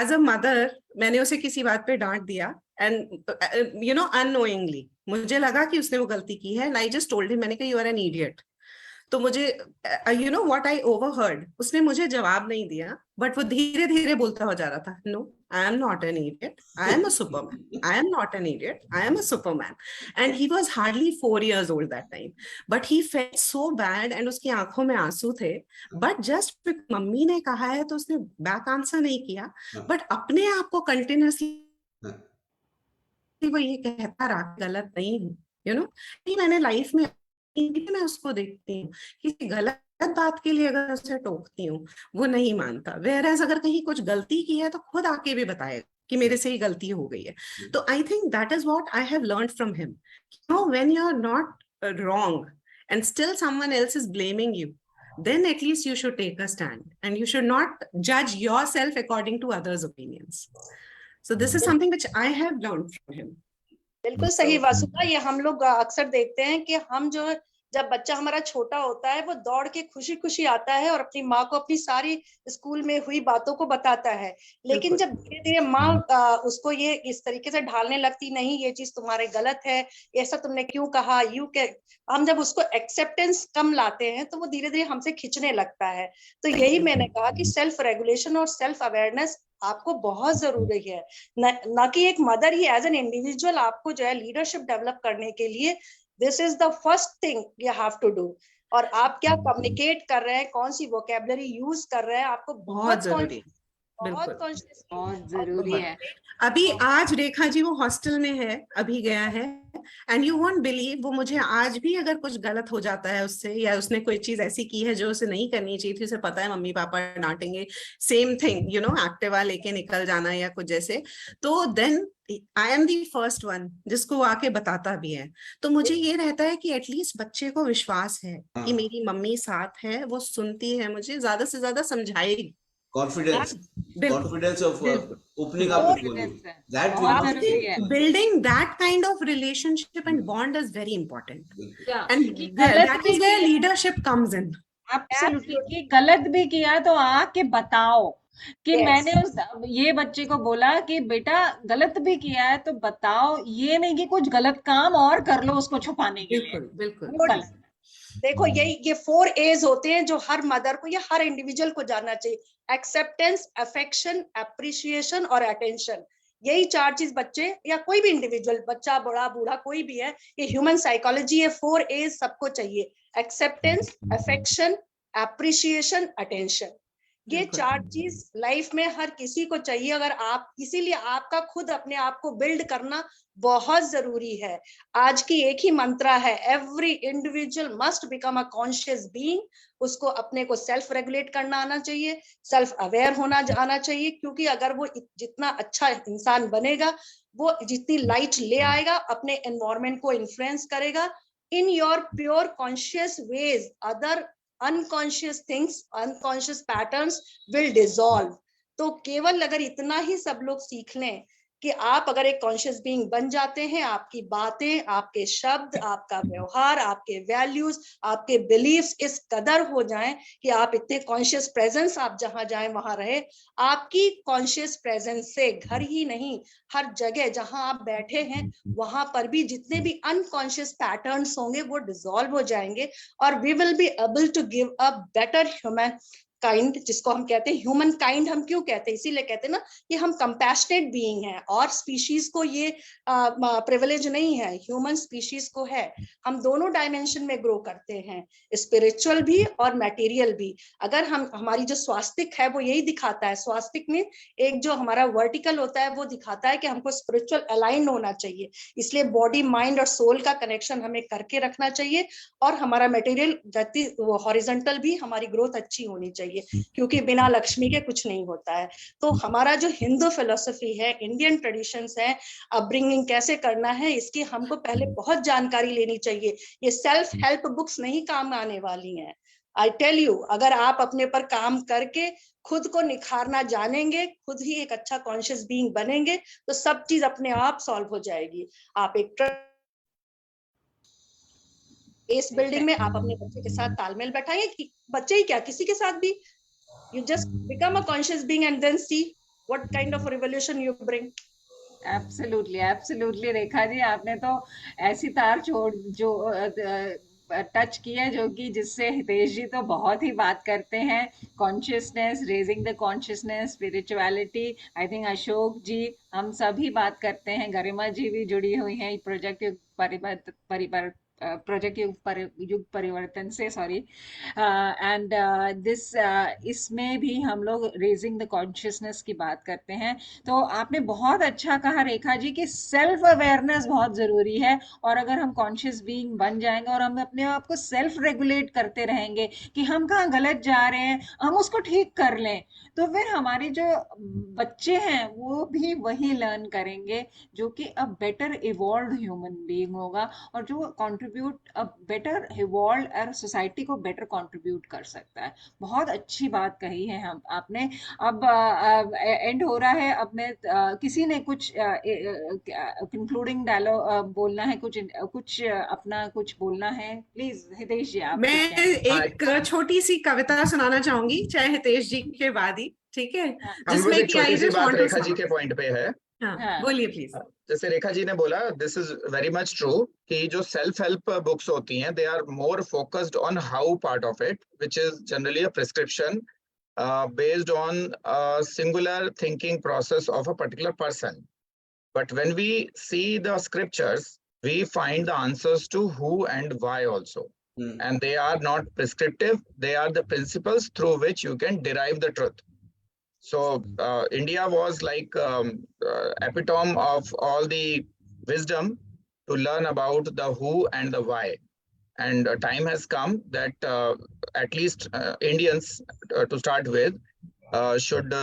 As a mother मैंने उसे किसी बात पे डांट दिया, एंड यू नो अननोइंगली मुझे लगा कि उसने वो गलती की है, and I just told him, मैंने कहा यू आर एन इडियट. तो मुझे you know what I overheard, उसने मुझे जवाब नहीं दिया, बट वो धीरे धीरे बोलता हो जा रहा था, no I am not an idiot, I am a superman, I am not an idiot, I am a superman. And he was hardly 4 years old that time, but he felt so bad and उसकी आंखों में आंसू थे. But just mummy ने कहा है तो उसने बैक आंसर नहीं किया, बट अपने आप को कंटिन्यूसली वो ये कहता रहा गलत नहीं हूँ, यू नो. मैंने लाइफ में मैं उसको देखती हूँ, किसी गलत बात के लिए अगर उसे टोकती हूँ वो नहीं मानता, वेयरएज अगर कहीं कुछ गलती की है तो खुद आके भी बताएगा कि मेरे से ही गलती हो गई है. तो I think that is what I have learned from him. No, when you are not wrong and still someone else is blaming you, then at least you should take a stand and you should not judge yourself according to others' opinions. So this is something which I have learned from him. बिल्कुल सही वासुदा. ये हम लोग अक्सर देखते हैं कि हम जो जब बच्चा हमारा छोटा होता है वो दौड़ के खुशी खुशी आता है और अपनी माँ को अपनी सारी स्कूल में हुई बातों को बताता है. लेकिन जब धीरे धीरे माँ उसको ये इस तरीके से ढालने लगती, नहीं ये चीज तुम्हारे गलत है, ऐसा तुमने क्यों कहा, हम जब उसको एक्सेप्टेंस कम लाते हैं तो वो धीरे धीरे हमसे खिंचने लगता है. तो यही मैंने कहा कि सेल्फ रेगुलेशन और सेल्फ अवेयरनेस आपको बहुत जरूरी है. ना कि एक मदर ही एज एन इंडिविजुअल आपको जो है लीडरशिप डेवलप करने के लिए this is the first thing you have to do. और आप क्या कम्युनिकेट कर रहे हैं, कौन सी वोकेबलरी यूज कर रहे हैं, आपको बहुत जरूरी, बहुत कॉन्शियस, बहुत जरूरी है. अभी आज रेखा जी वो हॉस्टल में है, अभी गया है, एंड यू वोंट बिलीव, वो मुझे आज भी अगर कुछ गलत हो जाता है उससे, या उसने कोई चीज ऐसी की है जो उसे नहीं करनी चाहिए थी, उसे पता है मम्मी पापा डांटेंगे, same thing, you know, Activa लेके निकल जाना या कुछ जैसे, तो then I am the first one जिसको वो आके बताता भी है. तो मुझे ये रहता है कि एटलीस्ट बच्चे को विश्वास है कि मेरी मम्मी साथ है, वो सुनती है, मुझे ज्यादा से ज्यादा समझाएगी. confidence of opening up before you. That we must keep. Building that kind of relationship and bond is very important. Yeah. And that is where leadership comes in. Absolutely. कि गलत भी किया तो आके बताओ कि Yes. मैंने ये बच्चे को बोला कि बेटा गलत भी किया है तो बताओ, ये नहीं कि कुछ गलत काम और कर लो उसको छुपाने के लिए. बिल्कुल. देखो ये 4 A's होते हैं जो हर मदर को या हर इंडिविजुअल को जानना चाहिए. एक्सेप्टेंस, अफेक्शन, एप्रिसिएशन और अटेंशन. यही 4 चीज बच्चे या कोई भी इंडिविजुअल, बच्चा बड़ा बूढ़ा कोई भी है, ये ह्यूमन साइकोलॉजी है. 4 A's सबको चाहिए. Acceptance, affection, appreciation, attention. ये 4 चीज लाइफ में हर किसी को चाहिए. अगर आप, इसीलिए आपका खुद अपने आप को बिल्ड करना बहुत जरूरी है. आज की एक ही मंत्रा है, every individual must become a conscious being. उसको अपने को सेल्फ रेगुलेट करना आना चाहिए, सेल्फ अवेयर होना आना चाहिए, क्योंकि अगर वो जितना अच्छा इंसान बनेगा, वो जितनी लाइट ले आएगा, अपने एनवायरमेंट को इन्फ्लुएंस करेगा. In your pure conscious ways, other unconscious things, unconscious patterns will dissolve. तो केवल अगर इतना ही सब लोग सीख लें कि आप अगर एक कॉन्शियस बीइंग बन जाते हैं, आपकी बातें, आपके शब्द, आपका व्यवहार, आपके वैल्यूज, आपके बिलीव्स इस कदर हो जाएं कि आप इतने कॉन्शियस प्रेजेंस, आप जहां जाएं वहां रहे. आपकी कॉन्शियस प्रेजेंस से घर ही नहीं, हर जगह जहां आप बैठे हैं वहां पर भी जितने भी अनकॉन्शियस पैटर्न्स होंगे वो डिसॉल्व हो जाएंगे. और we will be able to give a better humankind, जिसको हम कहते हैं ह्यूमन काइंड. हम क्यों कहते हैं, इसीलिए कहते हैं ना कि हम कंपैशनेट बीइंग हैं, और स्पीशीज को ये प्रिविलेज नहीं है, ह्यूमन स्पीशीज को है. हम दोनों डायमेंशन में ग्रो करते हैं, स्पिरिचुअल भी और मटेरियल भी. अगर हम, हमारी जो स्वास्तिक है वो यही दिखाता है. स्वास्तिक में एक जो हमारा वर्टिकल होता है वो दिखाता है कि हमको स्पिरिचुअल अलाइन होना चाहिए, इसलिए बॉडी, माइंड और सोल का कनेक्शन हमें करके रखना चाहिए. और हमारा मटेरियल गति हॉरिजॉन्टल भी, हमारी ग्रोथ अच्छी होनी चाहिए, क्योंकि बिना लक्ष्मी के कुछ नहीं होता है. तो हमारा जो हिंदू फिलोसफी है, इंडियन ट्रेडिशंस है, अपब्रिंगिंग कैसे करना है, इसकी हमको पहले बहुत जानकारी लेनी चाहिए. ये सेल्फ हेल्प बुक्स नहीं काम आने वाली हैं. आई टेल यू, अगर आप अपने पर काम करके खुद को निखारना जानेंगे, खुद ही एक अच्छा कॉन्शियस बीइंग बनेंगे, तो सब चीज अपने आप सॉल्व हो जाएगी. आप एक इस बिल्डिंग में आप अपने बच्चे के साथ तालमेल बैठाएंगे, कि बच्चे ही क्या, किसी के साथ भी, you just become a conscious being and then see what kind of a revolution you bring. Absolutely, absolutely Rekha ji, आपने तो ऐसी तार छोड़ जो टच किया, जो कि जिससे हितेश जी तो बहुत ही बात करते हैं, consciousness, raising the consciousness, spirituality. I think Ashok ji, हम सभी बात करते हैं, गरिमा जी भी जुड़ी हुई हैं प्रोजेक्ट युग परिवर्तन से, सॉरी। एंड दिस इसमें भी हम लोग रेजिंग द कॉन्शियसनेस की बात करते हैं। तो आपने बहुत अच्छा कहा रेखा जी कि सेल्फ अवेयरनेस बहुत जरूरी है, और अगर हम कॉन्शियस बीइंग बन जाएंगे और हम अपने आप को सेल्फ रेगुलेट करते रहेंगे कि हम कहाँ गलत जा रहे हैं, हम उसको ठीक कर लें, तो फिर हमारे जो बच्चे हैं वो भी वही लर्न करेंगे, जो कि a better evolve human being होगा, और जो कंट्रीब्यूट अ बेटर इवॉल्व और सोसाइटी को बेटर कंट्रीब्यूट कर सकता है। बहुत अच्छी बात कही है हम आपने। अब एंड हो रहा है, अब मैं किसी ने कुछ कंक्लूडिंग डायलॉग बोलना है, कुछ कुछ अपना कुछ बोलना है, प्लीज हितेश जी आप मैं कुछ कहें। एक छोटी सी कविता सुनाना चाहूंगी, चाहे हितेश जी के बाद ही, ठीक है, हाँ हम बस जिसमें एक कि छोटी आई सी जस्ट बात वांट टू रेखा जी सम। के पॉइंट पे है। हाँ, हाँ बोलिए प्लीज। जैसे रेखा जी ने बोला, this is very much true कि जो सेल्फ हेल्प बुक्स होती हैं, they are more focused on how part of it, which is generally a prescription based on a singular thinking process of a particular person. But when we see the scriptures, we find the answers to who and why also. And they are not prescriptive, they are the principles through which you can derive the truth. So India was like epitome of all the wisdom to learn about the who and the why. And time has come that at least Indians, to start with, should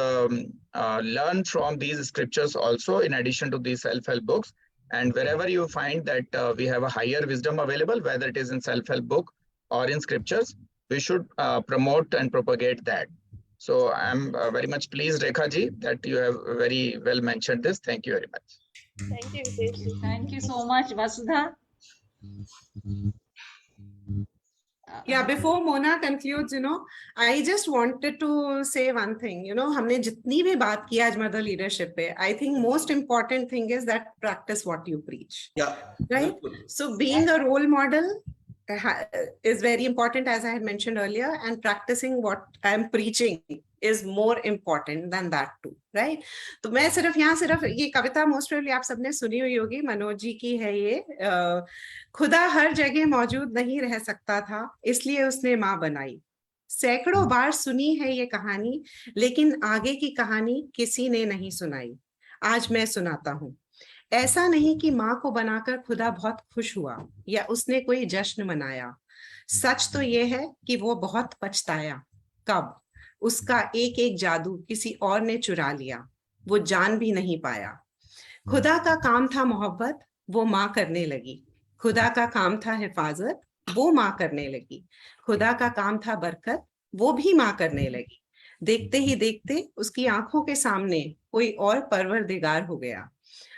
learn from these scriptures also, in addition to these self-help books. And wherever you find that we have a higher wisdom available, whether it is in self-help book or in scriptures, we should promote and propagate that. So I'm very much pleased, Rekha ji, that you have very well mentioned this. Thank you very much. Thank you, Hitesh ji. Thank you so much Vasudha. Yeah, before Mona concludes, I just wanted to say one thing. हमने जितनी भी बात की आज mother leadership पे, I think most important thing is that practice what you preach. Yeah. Right? So being a role model is very important, as I had mentioned earlier, and practicing what I'm preaching is more important than that too, right? तो मैं सिर्फ ये कविता most probably आप सबने सुनी हुई होगी, मनोज जी की है ये। खुदा हर जगह मौजूद नहीं रह सकता था, इसलिए उसने माँ बनाई। सैकड़ों बार सुनी है ये कहानी, लेकिन आगे की कहानी किसी ने नहीं सुनाई। आज मैं सुनाता हूँ। ऐसा नहीं कि माँ को बनाकर खुदा बहुत खुश हुआ या उसने कोई जश्न मनाया। सच तो ये है कि वो बहुत पछताया। कब? उसका एक एक जादू किसी और ने चुरा लिया, वो जान भी नहीं पाया। खुदा का काम था मोहब्बत, वो माँ करने लगी। खुदा का काम था हिफाजत, वो माँ करने लगी। खुदा का काम था बरकत, वो भी माँ करने लगी। देखते ही देखते उसकी आंखों के सामने कोई और परवरदिगार हो गया।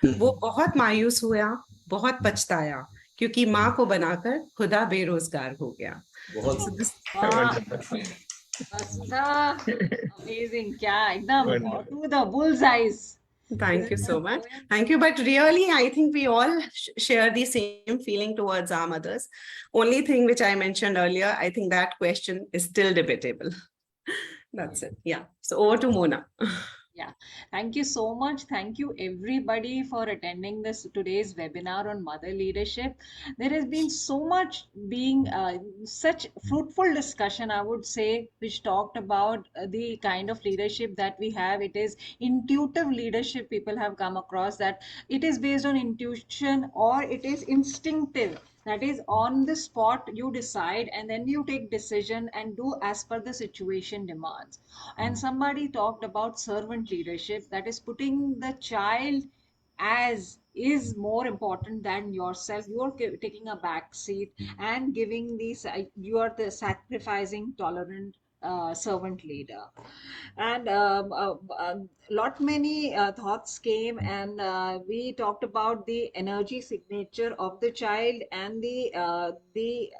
वो बहुत मायूस हुआ, बहुत पछताया, क्योंकि माँ को बनाकर खुदा बेरोजगार हो गया। वसुधा अमेजिंग, क्या एकदम Wonderful. To the bull's eyes. Thank you so much. Thank you. But really, I think we all share the same feeling towards our mothers. Only thing which I mentioned earlier, I think that question is still debatable. That's it. Yeah. So over to Mona. Yeah, thank you so much. Thank you everybody for attending this today's webinar on mother leadership. There has been so much being such fruitful discussion, I would say, which talked about the kind of leadership that we have. It is intuitive leadership. People have come across that it is based on intuition or it is instinctive, that is on the spot you decide and then you take decision and do as per the situation demands. And somebody talked about servant leadership, that is putting the child as is more important than yourself. You are taking a back seat and giving these, you are the sacrificing tolerant servant leader. And lot many thoughts came, and we talked about the energy signature of the child and the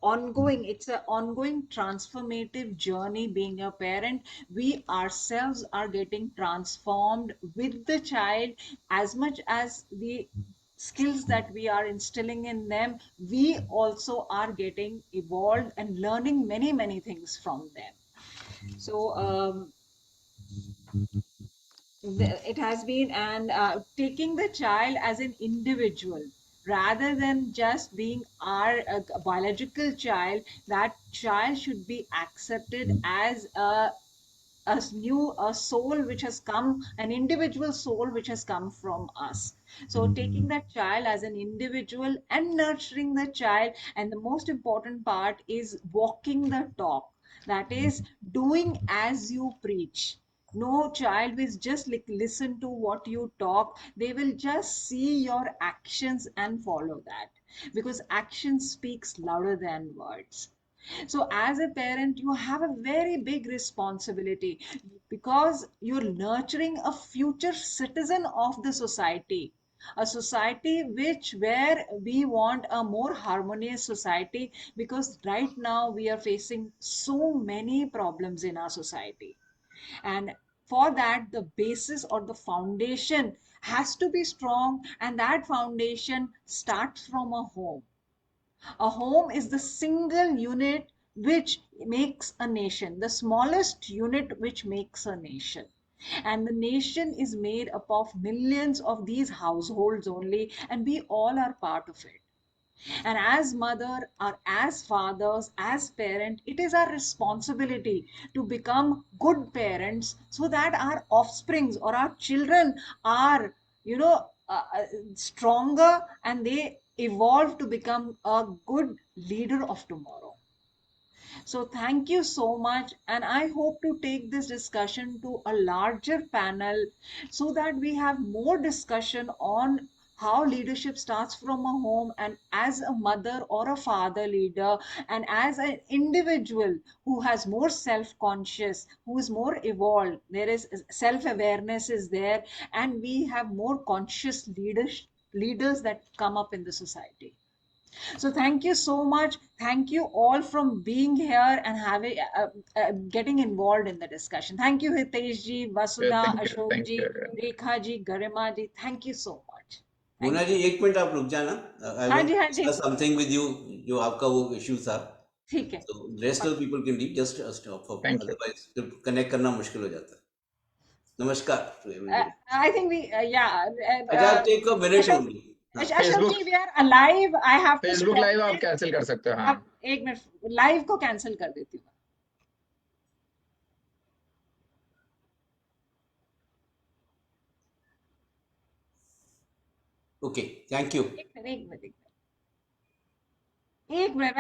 ongoing, it's an ongoing transformative journey being a parent. We ourselves are getting transformed with the child as much as the skills that we are instilling in them, we also are getting evolved and learning many, many things from them. So it has been, and taking the child as an individual rather than just being our biological child, that child should be accepted as a soul which has come, an individual soul which has come from us. So taking that child as an individual and nurturing the child, and the most important part is walking the talk, that is doing as you preach. No child will just like listen to what you talk, they will just see your actions and follow that, because action speaks louder than words. So, as a parent, you have a very big responsibility, because you're nurturing a future citizen of the society. A society which where we want a more harmonious society, because right now we are facing so many problems in our society. And for that, the basis or the foundation has to be strong, and that foundation starts from a home. A home is the single unit which makes a nation, the smallest unit which makes a nation. And the nation is made up of millions of these households only, and we all are part of it. And as mother or as fathers, as parent, it is our responsibility to become good parents, so that our offsprings or our children are, you know, stronger, and they evolve to become a good leader of tomorrow. So thank you so much. And I hope to take this discussion to a larger panel, so that we have more discussion on how leadership starts from a home, and as a mother or a father leader, and as an individual who has more self-conscious, who is more evolved, there is self-awareness is there, and we have more conscious leaders that come up in the society. So thank you so much. Thank you all from being here and having getting involved in the discussion. Thank you, Hitesh ji, Vasudha, Ashok Thank ji, you, everyone. Rekha ji, Garima ji. Thank you so much. Mona Thank ji you. एक minute आप रुक जाना, I हाँ want जी, to हाँ जी, discuss something with you, जो आपका वो इश्यू था। ठीक है। So rest of people can leave, just stop for, Thank you. otherwise तो connect करना मुश्किल हो जाता है। नमस्कार to everybody. I think we, yeah. I'll take a minute Ashok, only. हाँ, Ashok Facebook ji, we are alive. I have to Facebook step live आप in. Cancel कर सकते हो। हाँ, अब एक मिनट, लाइव को कैंसिल कर देती हूँ। okay, thank you. एक मिनट, एक मिनट, एक मिनट,